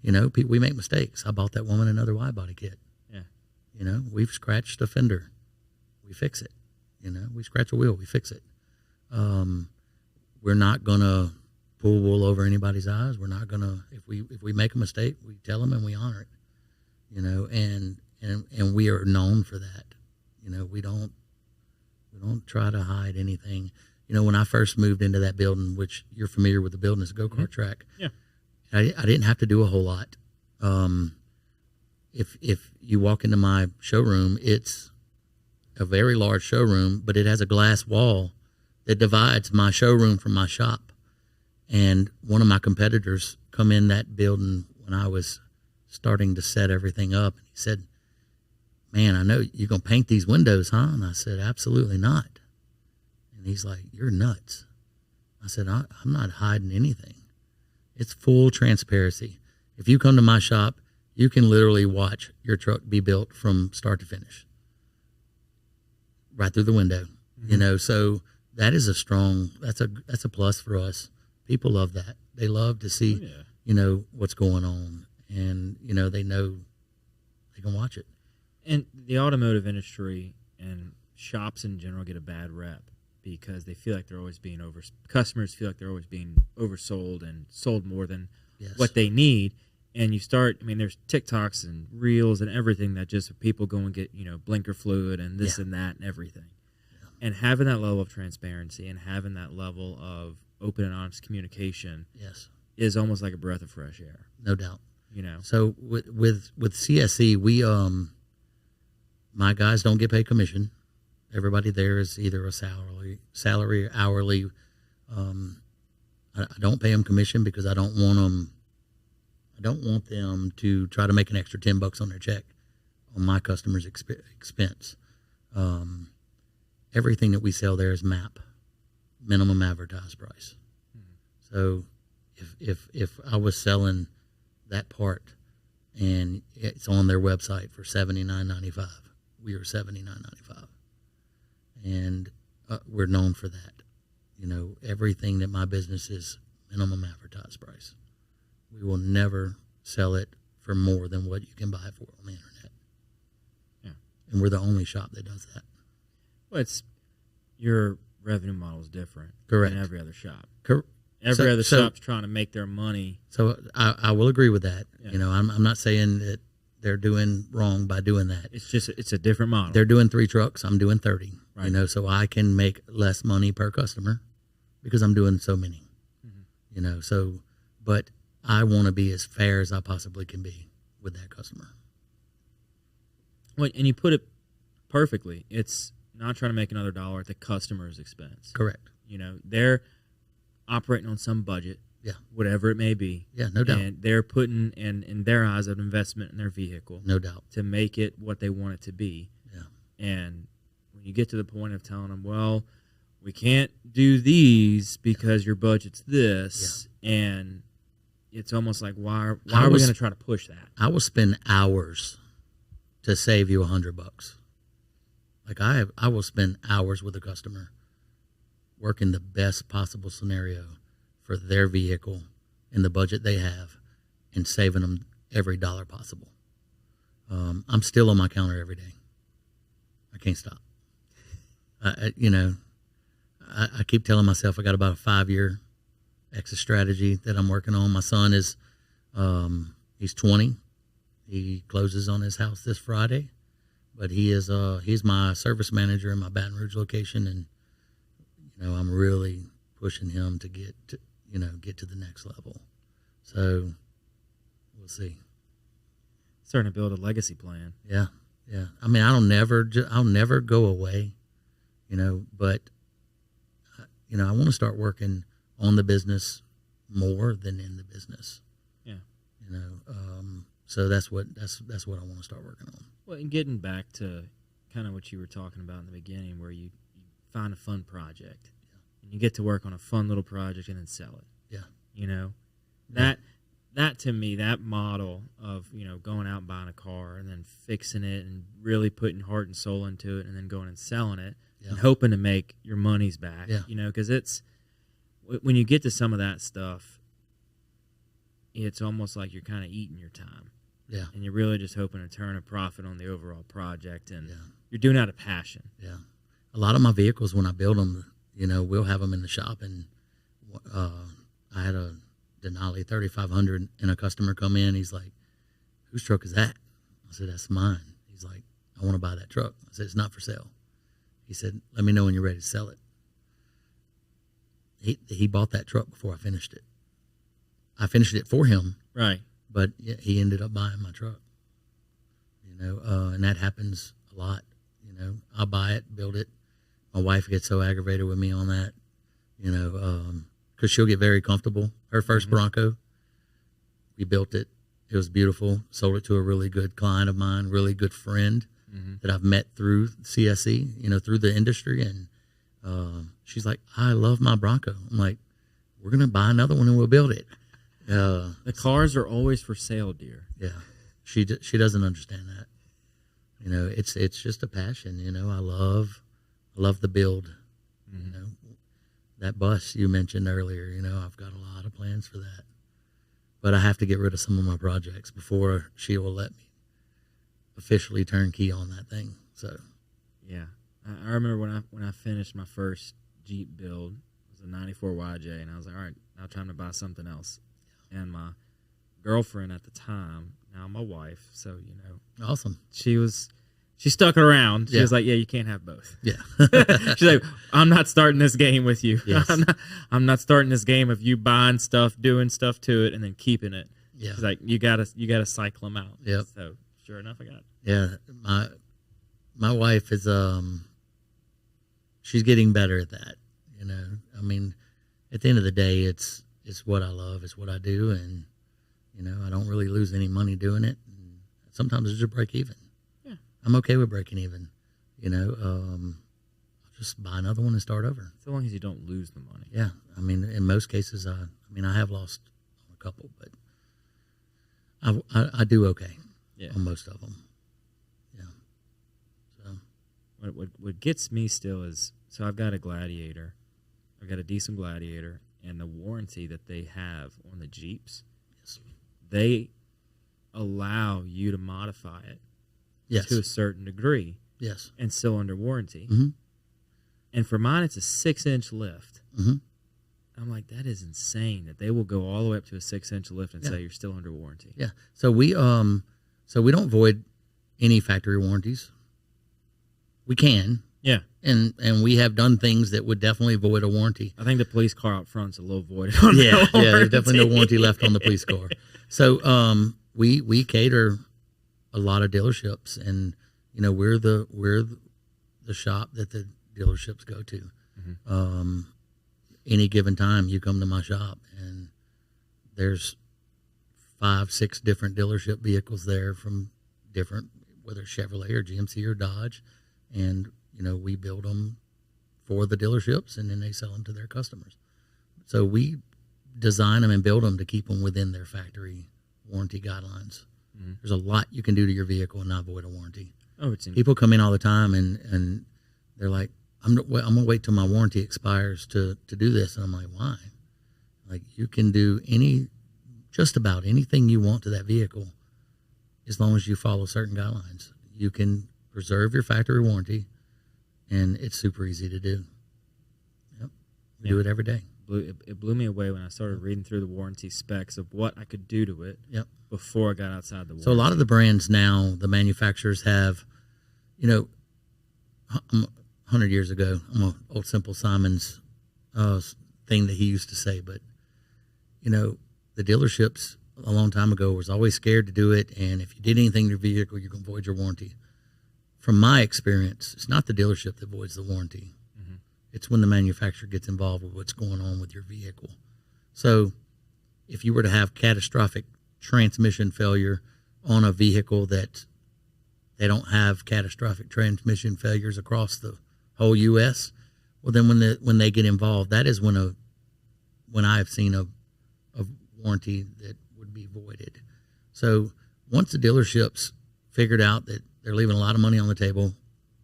We make mistakes. I bought that woman another wide body kit. Yeah. We've scratched a fender, we fix it. We scratch a wheel, we fix it. We're not gonna pull wool over anybody's eyes. We're not gonna if we make a mistake, we tell them and we honor it. And we are known for that. We don't try to hide anything. When I first moved into that building, which you're familiar with the building, is a go-kart track. Yeah. I didn't have to do a whole lot. If you walk into my showroom, it's a very large showroom, but it has a glass wall that divides my showroom from my shop. And one of my competitors come in that building when I was starting to set everything up. And he said, "Man, I know you're going to paint these windows, huh?" And I said, "Absolutely not." And he's like, "You're nuts." I said, I'm not hiding anything. It's full transparency. If you come to my shop, you can literally watch your truck be built from start to finish, right through the window. Mm-hmm. So that is that's a plus for us. People love that. They love to see, what's going on, and they know they can watch it. And the automotive industry and shops in general get a bad rep because they feel like they're always being customers feel like they're always being oversold and sold more than what they need. And there's TikToks and Reels and everything that just people go and get, blinker fluid and this and that and everything. Yeah. And having that level of transparency and having that level of open and honest communication is almost like a breath of fresh air. No doubt. So with CSC, we my guys don't get paid commission. Everybody there is either a salary or hourly. I don't pay them commission because I don't want them to try to make an extra $10 on their check on my customer's expense. Everything that we sell there is MAP, minimum advertised price. Mm-hmm. So if I was selling that part and it's on their website for $79.95, we are $79.95, and we're known for that. Everything that my business is minimum advertised price. We will never sell it for more than what you can buy it for on the internet. Yeah, and we're the only shop that does that. Well, your revenue model is different. Correct. Than every other shop. Every other shop's trying to make their money. So I will agree with that. Yeah. I'm not saying that they're doing wrong by doing that. It's a different model. They're doing 3 trucks. I'm doing 30. Right. So I can make less money per customer because I'm doing so many. Mm-hmm. But I want to be as fair as I possibly can be with that customer. Well, and you put it perfectly. It's not trying to make another dollar at the customer's expense. Correct. They're operating on some budget, whatever it may be. Yeah, no doubt. And they're putting in their eyes an investment in their vehicle. No doubt. To make it what they want it to be. Yeah. And when you get to the point of telling them, well, we can't do these because your budget's this, and it's almost like, why are we going to try to push that? I will spend hours to save you $100. Like I will spend hours with a customer working the best possible scenario for their vehicle and the budget they have and saving them every dollar possible. I'm still on my counter every day. I can't stop. I keep telling myself I got about a 5-year exit strategy that I'm working on. My son is, he's 20. He closes on his house this Friday, but he's my service manager in my Baton Rouge location. And, I'm really pushing him to get to the next level. So we'll see. Starting to build a legacy plan. Yeah. I mean, I'll never go away, but I want to start working on the business more than in the business. Yeah. So that's what I want to start working on. Well, and getting back to kind of what you were talking about in the beginning, where you find a fun project, and you get to work on a fun little project and then sell it. Yeah. That to me, that model of going out and buying a car and then fixing it and really putting heart and soul into it and then going and selling it and hoping to make your monies back. Yeah. Because it's when you get to some of that stuff, it's almost like you're kind of eating your time. Yeah. And you're really just hoping to turn a profit on the overall project, and you're doing it out of passion. Yeah. A lot of my vehicles, when I build them, we'll have them in the shop, and I had a Denali 3500, and a customer come in. He's like, "Whose truck is that?" I said, "That's mine." He's like, "I want to buy that truck." I said, "It's not for sale." He said, "Let me know when you're ready to sell it." He bought that truck before I finished it. I finished it for him, right? But he ended up buying my truck. And that happens a lot. I'll buy it, build it. My wife gets so aggravated with me on that, because she'll get very comfortable. Her first Bronco, we built it. It was beautiful. Sold it to a really good client of mine, really good friend that I've met through CSC, through the industry. And she's like, "I love my Bronco." I'm like, "We're going to buy another one and we'll build it." The cars are always for sale, dear. Yeah. She doesn't understand that. It's just a passion. I love the build. That bus you mentioned earlier, I've got a lot of plans for that. But I have to get rid of some of my projects before she will let me officially turnkey on that thing. So, yeah, I remember when I finished my first Jeep build. It was a '94 YJ, and I was like, all right, now time to buy something else. And my girlfriend at the time, now my wife, so awesome. She stuck around. She was like, "Yeah, you can't have both." Yeah. She's like, "I'm not starting this game with you. Yes. I'm not starting this game of you buying stuff, doing stuff to it, and then keeping it." Yeah. She's like, "You gotta cycle them out." Yep. So sure enough, I got it. Yeah. My wife is she's getting better at that. I mean, at the end of the day, it's what I love. It's what I do, and I don't really lose any money doing it. And sometimes it's just break even. I'm okay with breaking even. I'll just buy another one and start over. So long as you don't lose the money. Yeah. I mean, in most cases, I have lost a couple, but I do okay on most of them. Yeah. So what gets me still is, so I've got a Gladiator. I've got a decent Gladiator, and the warranty that they have on the Jeeps, they allow you to modify it. Yes. To a certain degree. Yes. And still under warranty. Mm-hmm. And for mine, it's a 6-inch lift. Mm-hmm. I'm like, that is insane that they will go all the way up to a 6-inch lift and say you're still under warranty. Yeah. So we don't void any factory warranties. We can. Yeah. And we have done things that would definitely void a warranty. I think the police car out front's a little voided. There's definitely no warranty left on the police car. So we cater a lot of dealerships, and we're the shop that the dealerships go to. Mm-hmm. Any given time you come to my shop, and there's 5-6 different dealership vehicles there from different, whether it's Chevrolet or GMC or Dodge, and we build them for the dealerships, and then they sell them to their customers. So we design them and build them to keep them within their factory warranty guidelines. Mm-hmm. There's a lot you can do to your vehicle and not void a warranty. Oh, people come in all the time and they're like, I'm gonna wait till my warranty expires to do this, and I'm like, why? Like, you can do just about anything you want to that vehicle as long as you follow certain guidelines. You can preserve your factory warranty, and it's super easy to do. Yep, we do it every day. It blew me away when I started reading through the warranty specs of what I could do to it. Yep. Before I got outside the warranty. So a lot of the brands now, the manufacturers have, 100 years ago, I'm an old Simple Simons thing that he used to say, but the dealerships a long time ago was always scared to do it, and if you did anything to your vehicle, you're going to void your warranty. From my experience, it's not the dealership that voids the warranty. Mm-hmm. It's when the manufacturer gets involved with what's going on with your vehicle. So if you were to have catastrophic transmission failure on a vehicle that they don't have catastrophic transmission failures across the whole U.S., well, then when they get involved, that is when I've seen a warranty that would be voided. So once the dealerships figured out that they're leaving a lot of money on the table,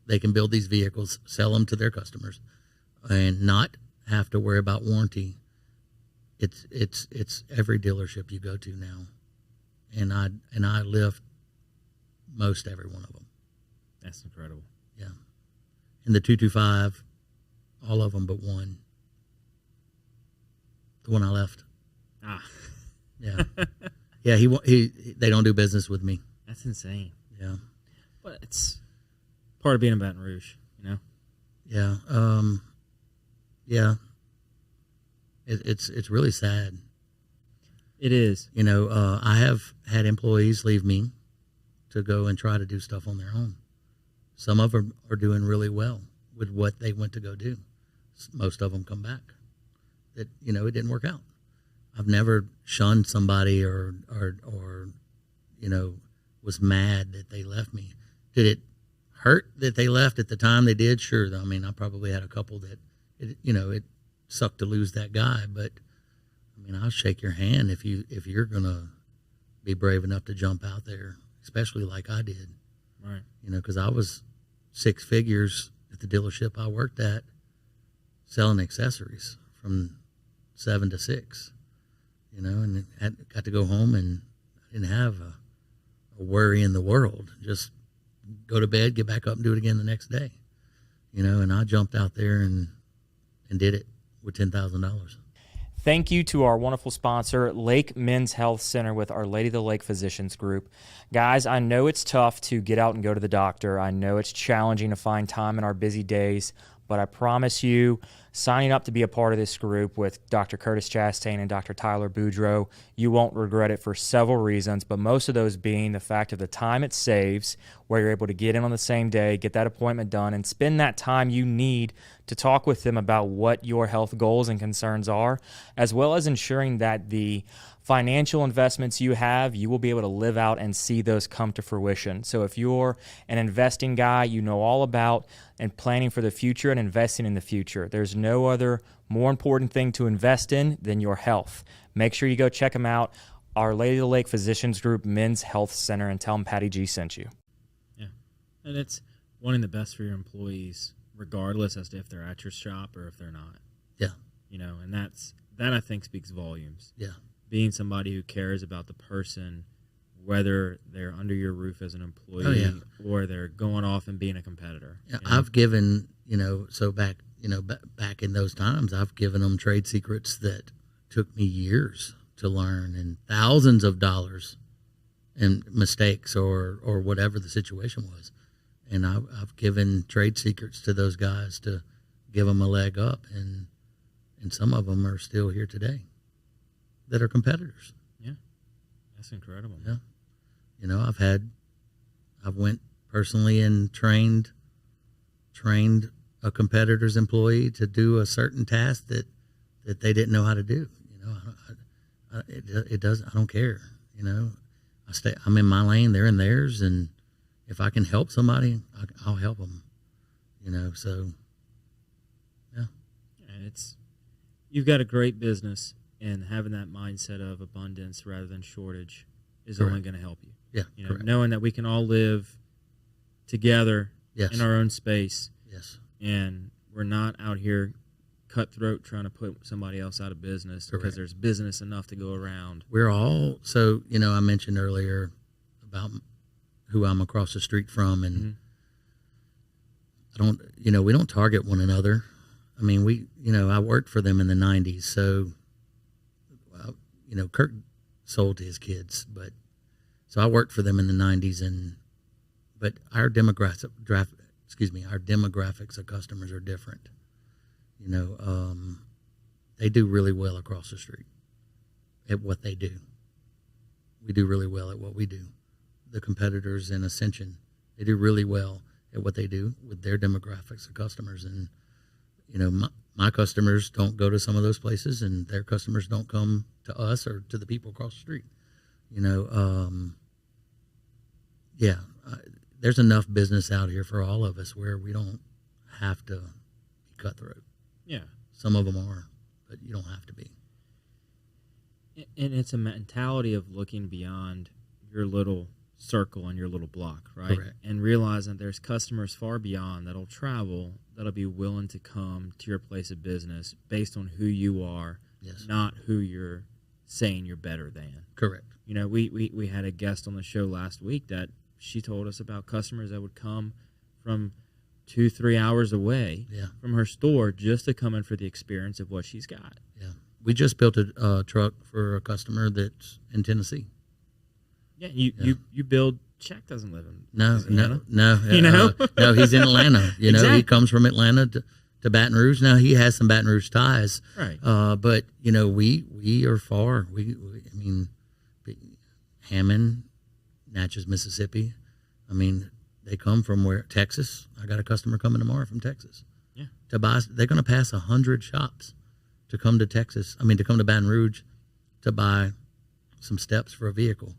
they can build these vehicles, sell them to their customers, and not have to worry about warranty. It's every dealership you go to now, and I lift most every one of them. That's incredible. Yeah, and the 225, all of them but one. The one I left. Ah. Yeah. Yeah, they don't do business with me. That's insane. Yeah. But it's part of being in Baton Rouge, Yeah. Yeah. It's really sad. It is. I have had employees leave me to go and try to do stuff on their own. Some of them are doing really well with what they went to go do. Most of them come back. It didn't work out. I've never shunned somebody or was mad that they left me. Did it hurt that they left at the time they did? Sure. I mean, I probably had a couple that, it sucked to lose that guy. But, I mean, I'll shake your hand if you're going to be brave enough to jump out there, especially like I did. Right. Because I was 6 figures at the dealership I worked at selling accessories from 7 to 6. And got to go home and didn't have a worry in the world. Just go to bed, get back up and do it again the next day. And I jumped out there and did it with $10,000. Thank you to our wonderful sponsor, Lake Men's Health Center with Our Lady of the Lake Physicians Group. Guys, I know it's tough to get out and go to the doctor. I know it's challenging to find time in our busy days, but I promise you, signing up to be a part of this group with Dr. Curtis Chastain and Dr. Tyler Boudreau, you won't regret it for several reasons, but most of those being the fact of the time it saves, where you're able to get in on the same day, get that appointment done, and spend that time you need to talk with them about what your health goals and concerns are, as well as ensuring that the financial investments you have, you will be able to live out and see those come to fruition. So if you're an investing guy, you know all about and planning for the future and investing in the future. There's no other more important thing to invest in than your health. Make sure you go check them out, Our Lady of the Lake Physicians Group Men's Health Center, and tell them Patty G sent you. Yeah, and it's wanting the best for your employees, regardless as to if they're at your shop or if they're not. Yeah. And that I think speaks volumes. Yeah. Being somebody who cares about the person, whether they're under your roof as an employee or they're going off and being a competitor. Yeah, I've given, so back in those times, I've given them trade secrets that took me years to learn and thousands of dollars in mistakes or whatever the situation was. And I've given trade secrets to those guys to give them a leg up. And some of them are still here today that are competitors. Yeah. That's incredible. Yeah. I've went personally and trained a competitor's employee to do a certain task that they didn't know how to do. I don't care. I'm in my lane, they're in theirs. And if I can help somebody, I'll help them, so yeah. And you've got a great business. And having that mindset of abundance rather than shortage is only going to help you. Yeah, knowing that we can all live together in our own space. Yes. And we're not out here cutthroat trying to put somebody else out of business because there's business enough to go around. We're all, so, I mentioned earlier about who I'm across the street from, and we don't target one another. I mean, I worked for them in the 90s, so Kirk sold to his kids, so I worked for them in the 90s, but our demographics of customers are different. they do really well across the street at what they do. We do really well at what we do. The competitors in Ascension, they do really well at what they do with their demographics of customers. And, you know, my customers don't go to some of those places, and their customers don't come to us or to the people across the street. You know, there's enough business out here for all of us where we don't have to be cutthroat. Yeah. Some of them are, but you don't have to be. And it's a mentality of looking beyond your little circle and your little block, right? Correct. And realizing there's customers far beyond that'll travel, that'll be willing to come to your place of business based on who you are, Yes. not who you're saying you're better than. Correct. You know, we had a guest on the show last week that she told us about customers that would come from 2-3 hours away from her store just to come in for the experience of what she's got. Yeah. We just built a truck for a customer that's in Tennessee. Yeah, you build. Shaq doesn't live in No. You know, no, he's in Atlanta. You know, Exactly. he comes from Atlanta to Baton Rouge. Now he has some Baton Rouge ties, right? But you know, we are far. I mean, Hammond, Natchez, Mississippi. I mean, they come from where? Texas. I got a customer coming tomorrow from Texas. Yeah. To buy, they're going to pass 100 shops to come to Texas. I mean, to come to Baton Rouge to buy some steps for a vehicle.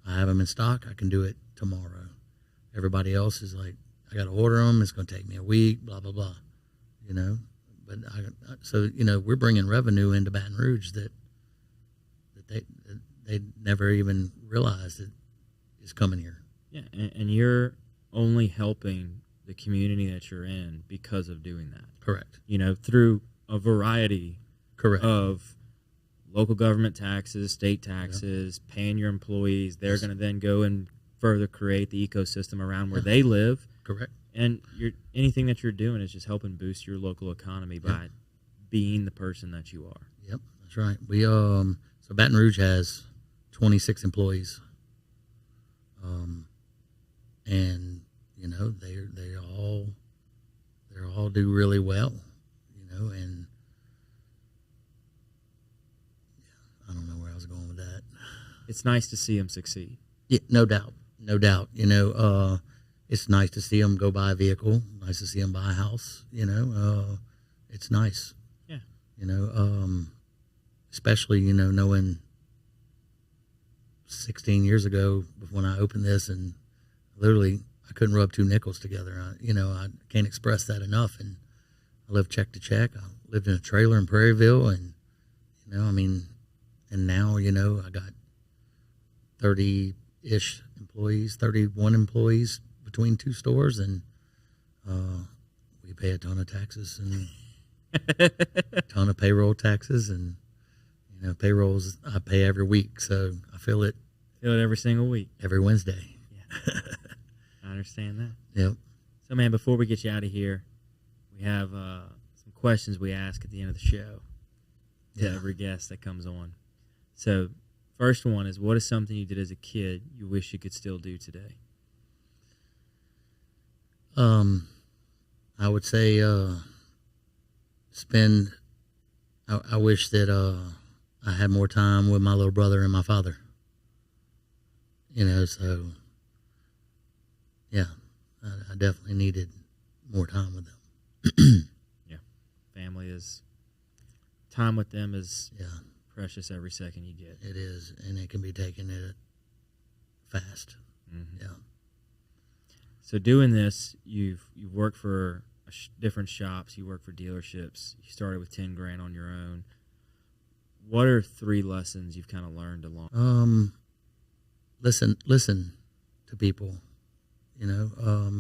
I have them in stock. I can do it tomorrow. Everybody else is like, I got to order them. It's going to take me a week. Blah blah blah. You know, but so you know, we're bringing revenue into Baton Rouge that they never even realized it is coming here. Yeah, and you're only helping the community that you're in because of doing that. Correct. You know, through a variety Correct. of local government taxes, state taxes, paying your employees. They're going to then go and further create the ecosystem around where they live. Correct. And anything that you're doing is just helping boost your local economy by being the person that you are. Yep, that's right. We so Baton Rouge has 26 employees. And you know, they all do really well, you know, and I don't know where I was going with that. It's nice to see them succeed. Yeah, no doubt. You know, it's nice to see them go buy a vehicle. Nice to see them buy a house. You know, it's nice. Yeah. You know, especially, you know, knowing 16 years ago when I opened this, and literally I couldn't rub two nickels together. I can't express that enough. And I lived check to check. I lived in a trailer in Prairieville, and you know, I mean, and now, you know, I got 30-ish employees, 31 employees between two stores, and we pay a ton of taxes and a ton of payroll taxes, and you know, payrolls I pay every week, so I feel it every single week, every Wednesday. Yeah. I understand that. Yep. So, man, before we get you out of here, we have some questions we ask at the end of the show to every guest that comes on. So, first one is, what is something you did as a kid you wish you could still do today? I would say I wish that I had more time with my little brother and my father. You know, so yeah, I definitely needed more time with them. Yeah, time with them is yeah, precious every second you get. It is, and it can be taken at fast. Mm-hmm. Yeah. So doing this, you've worked for different shops, you work for dealerships. You started with $10,000 on your own. What are 3 lessons you've kind of learned along? Listen to people. You know,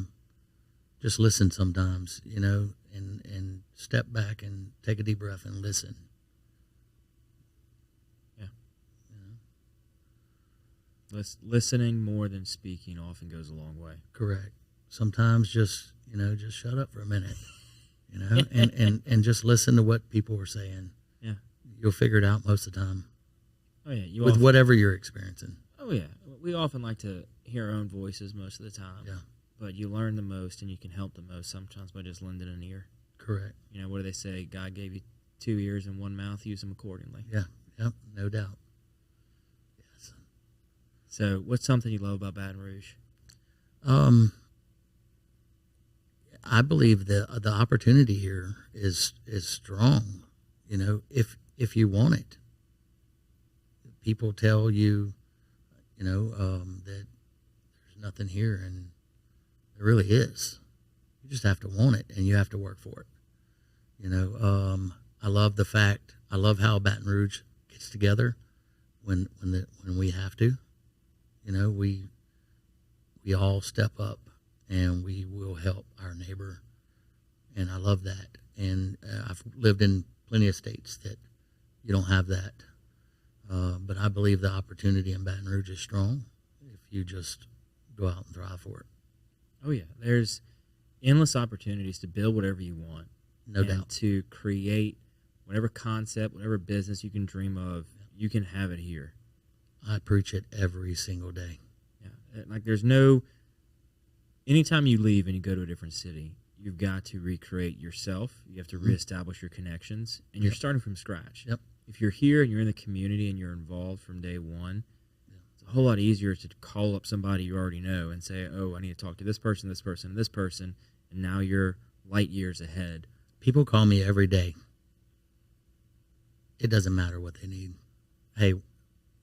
just listen sometimes. You know, and step back and take a deep breath and listen. Yeah. You know? Listening more than speaking often goes a long way. Correct. Sometimes just shut up for a minute, you know, and just listen to what people are saying. Yeah. You'll figure it out most of the time. Oh, yeah. With whatever you're experiencing. Oh, yeah. We often like to hear our own voices most of the time. Yeah. But you learn the most and you can help the most sometimes by just lending an ear. Correct. You know, what do they say? God gave you 2 ears and one mouth, use them accordingly. Yeah, no doubt. Yes. So, what's something you love about Baton Rouge? I believe the opportunity here is strong. You know, if you want it. People tell you, that there's nothing here, and there really is. You just have to want it, and you have to work for it. I love how Baton Rouge gets together when we have to. We all step up, and we will help our neighbor, and I love that. And I've lived in plenty of states that you don't have that, but I believe the opportunity in Baton Rouge is strong if you just go out and thrive for it. Oh yeah, there's endless opportunities to build whatever you want. No doubt. To create whatever concept, whatever business you can dream of, you can have it here. I preach it every single day. Yeah, like anytime you leave and you go to a different city, you've got to recreate yourself. You have to reestablish your connections, and you're starting from scratch. Yep. If you're here and you're in the community and you're involved from day one, it's a whole lot easier to call up somebody you already know and say, oh, I need to talk to this person, and this person, and now you're light years ahead. People call me every day. It doesn't matter what they need. Hey,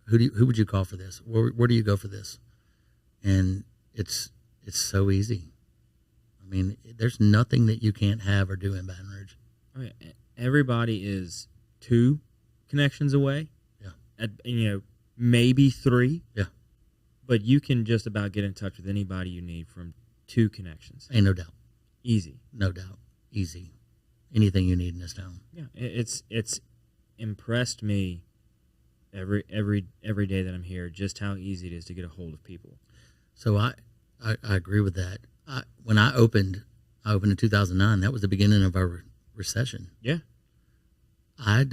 who would you call for this? Where do you go for this? And it's so easy. I mean, there's nothing that you can't have or do in Baton Rouge. Oh, yeah. Everybody is 2 connections away. Yeah. Maybe 3. Yeah. But you can just about get in touch with anybody you need from 2 connections. Ain't no doubt. Easy. No doubt. Easy. Anything you need in this town. Yeah. It's impressed me every day that I'm here, just how easy it is to get a hold of people. So I agree with that. When I opened in 2009. That was the beginning of our recession. Yeah. I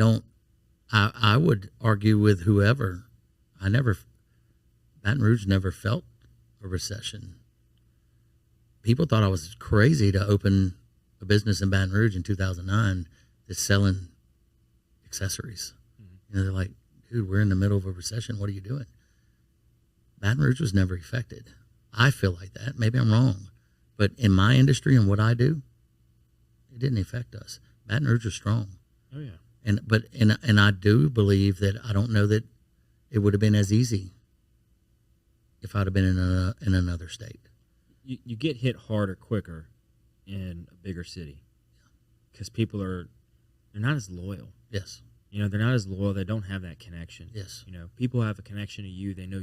would argue with whoever. Baton Rouge never felt a recession. People thought I was crazy to open a business in Baton Rouge in 2009 that's selling accessories. Mm-hmm. They're like, dude, we're in the middle of a recession. What are you doing? Baton Rouge was never affected. I feel like that. Maybe I'm wrong. But in my industry and what I do, it didn't affect us. Baton Rouge was strong. Oh, yeah. And I do believe that I don't know that it would have been as easy if I'd have been in another state. You get hit harder quicker in a bigger city because people they're not as loyal. Yes. They're not as loyal. They don't have that connection. Yes. People have a connection to you. They know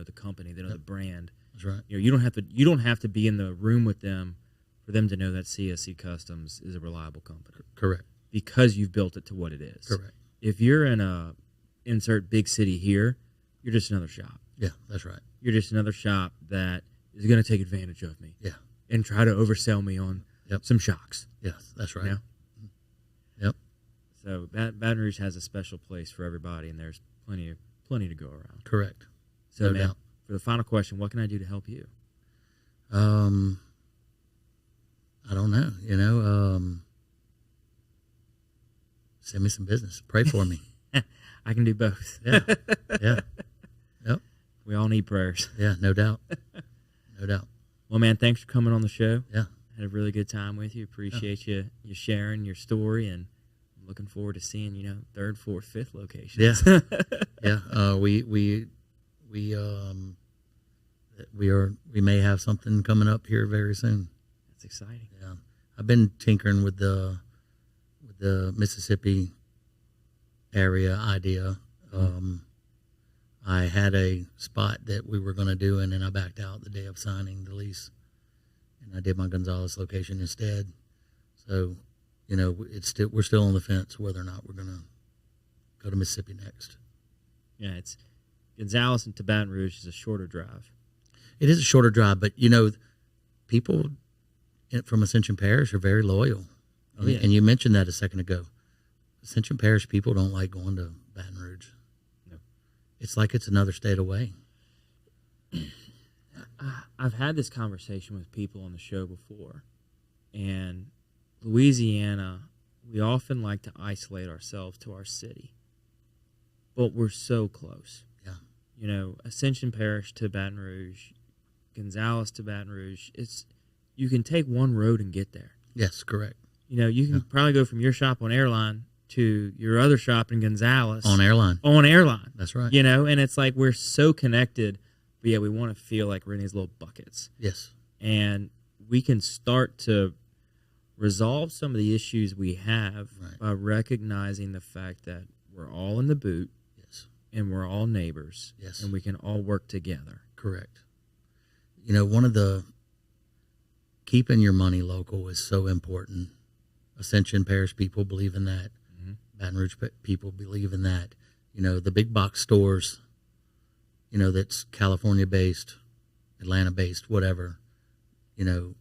the company. They know the brand. That's right. You don't have to be in the room with them for them to know that CSC Customs is a reliable company. Correct. Because you've built it to what it is. Correct. If you're in a insert big city here, you're just another shop. Yeah, that's right. You're just another shop that is going to take advantage of me. Yeah. And try to oversell me on some shocks. Yes, that's right. Yeah. Yep. So Baton Rouge has a special place for everybody, and there's plenty to go around. Correct. So, no man, doubt. For the final question, what can I do to help you? I don't know. Send me some business. Pray for me. I can do both. Yeah. Yeah. Yep. We all need prayers. Yeah, no doubt. No doubt. Well, man, thanks for coming on the show. Yeah. Had a really good time with you. Appreciate you sharing your story, and I'm looking forward to seeing, 3rd, 4th, 5th locations. Yeah. Yeah. We may have something coming up here very soon. That's exciting. Yeah. I've been tinkering with the Mississippi area idea. I had a spot that we were going to do, and then I backed out the day of signing the lease, and I did my Gonzales location instead. So, we're still on the fence whether or not we're going to go to Mississippi next. Yeah, it's Gonzales and to Baton Rouge is a shorter drive. It is a shorter drive, but people from Ascension Parish are very loyal. Oh, yeah. And you mentioned that a second ago. Ascension Parish people don't like going to Baton Rouge. No. It's like it's another state away. I've had this conversation with people on the show before, and Louisiana we often like to isolate ourselves to our city, but we're so close. Yeah. You know, Ascension Parish to Baton Rouge, Gonzales to Baton Rouge, you can take one road and get there. Yes, correct. You know, you can probably go from your shop on Airline to your other shop in Gonzales. On Airline. That's right. You know, and it's like we're so connected, but yeah, we want to feel like we're in these little buckets. Yes. And we can start to resolve some of the issues we have by recognizing the fact that we're all in the boot. Yes. And we're all neighbors. Yes. And we can all work together. Correct. You know, one of the keeping your money local is so important. Ascension Parish people believe in that. Mm-hmm. Baton Rouge people believe in that. You know, the big box stores, you know, that's California-based, Atlanta-based, whatever, you know,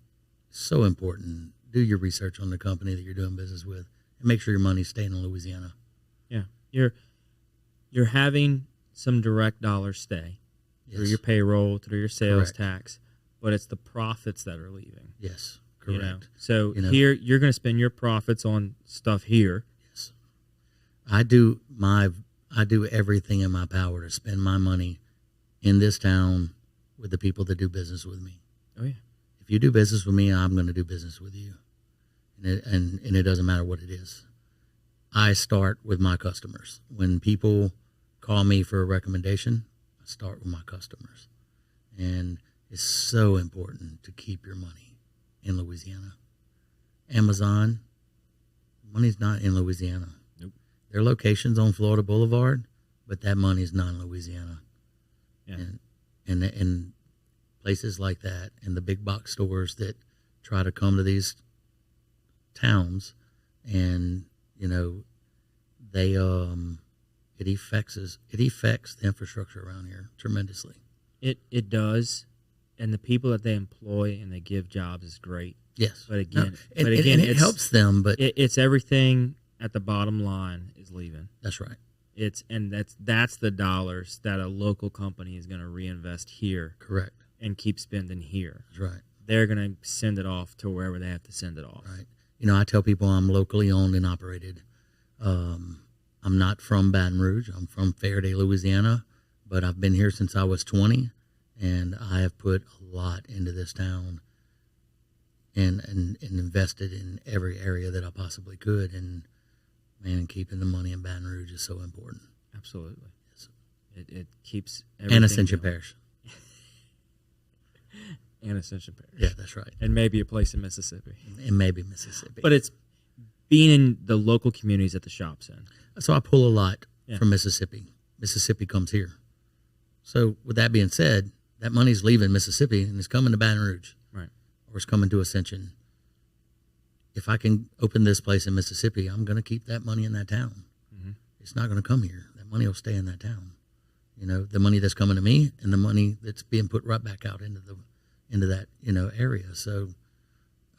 so important. Do your research on the company that you're doing business with and make sure your money's staying in Louisiana. Yeah. You're having some direct dollars stay through your payroll, through your sales tax, but it's the profits that are leaving. Yes, correct. You know? So here you're going to spend your profits on stuff here. Yes. I do everything in my power to spend my money in this town with the people that do business with me. Oh yeah. If you do business with me, I'm going to do business with you. And it doesn't matter what it is. I start with my customers. When people call me for a recommendation, I start with my customers. And it's so important to keep your money in Louisiana. Amazon, money's not in Louisiana. Nope. Their location's on Florida Boulevard, but that money's not in Louisiana. Yeah. And places like that, and the big box stores that try to come to these towns, and you know, they it affects the infrastructure around here tremendously. It does, and the people that they employ and they give jobs is great. Yes, but again, it helps them, but it's everything at the bottom line is leaving. That's right. That's the dollars that a local company is going to reinvest here. Correct. And keep spending here. That's right. They're going to send it off to wherever they have to send it off. Right. You know, I tell people I'm locally owned and operated. I'm not from Baton Rouge. I'm from Faraday, Louisiana, but I've been here since I was 20, and I have put a lot into this town and invested in every area that I possibly could. And, man, keeping the money in Baton Rouge is so important. Absolutely. Yes. It keeps everything and Ascension Parish. And Ascension Parish. Yeah, that's right. And maybe a place in Mississippi. And maybe Mississippi. But it's being in the local communities that the shop's in. So I pull a lot from Mississippi. Mississippi comes here. So with that being said, that money's leaving Mississippi and it's coming to Baton Rouge. Right. Or it's coming to Ascension. If I can open this place in Mississippi, I'm going to keep that money in that town. Mm-hmm. It's not going to come here. That money will stay in that town. You know, the money that's coming to me and the money that's being put right back out into that, you know, area. So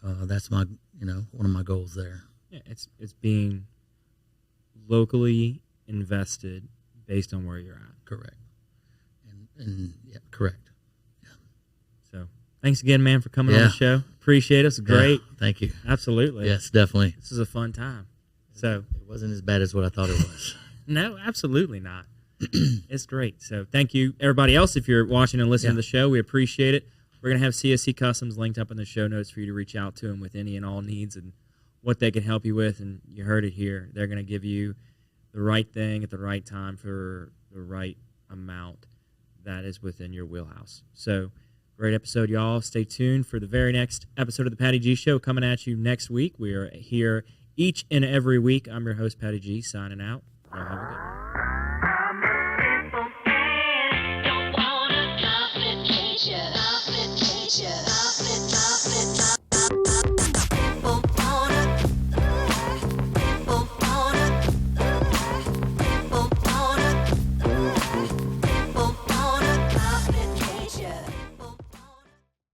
that's my, you know, one of my goals there. Yeah, it's being locally invested based on where you're at. Correct. And yeah, correct. Yeah. So thanks again, man, for coming on the show. Appreciate it. It's great. Yeah, thank you. Absolutely. Yes, definitely. This is a fun time. So it wasn't as bad as what I thought it was. No, absolutely not. It's great. So thank you, everybody else, if you're watching and listening to the show. We appreciate it. We're going to have CSC Customs linked up in the show notes for you to reach out to them with any and all needs and what they can help you with. And you heard it here. They're going to give you the right thing at the right time for the right amount that is within your wheelhouse. So great episode, y'all. Stay tuned for the very next episode of the Patty G Show coming at you next week. We are here each and every week. I'm your host, Patty G, signing out. Y'all have a good one.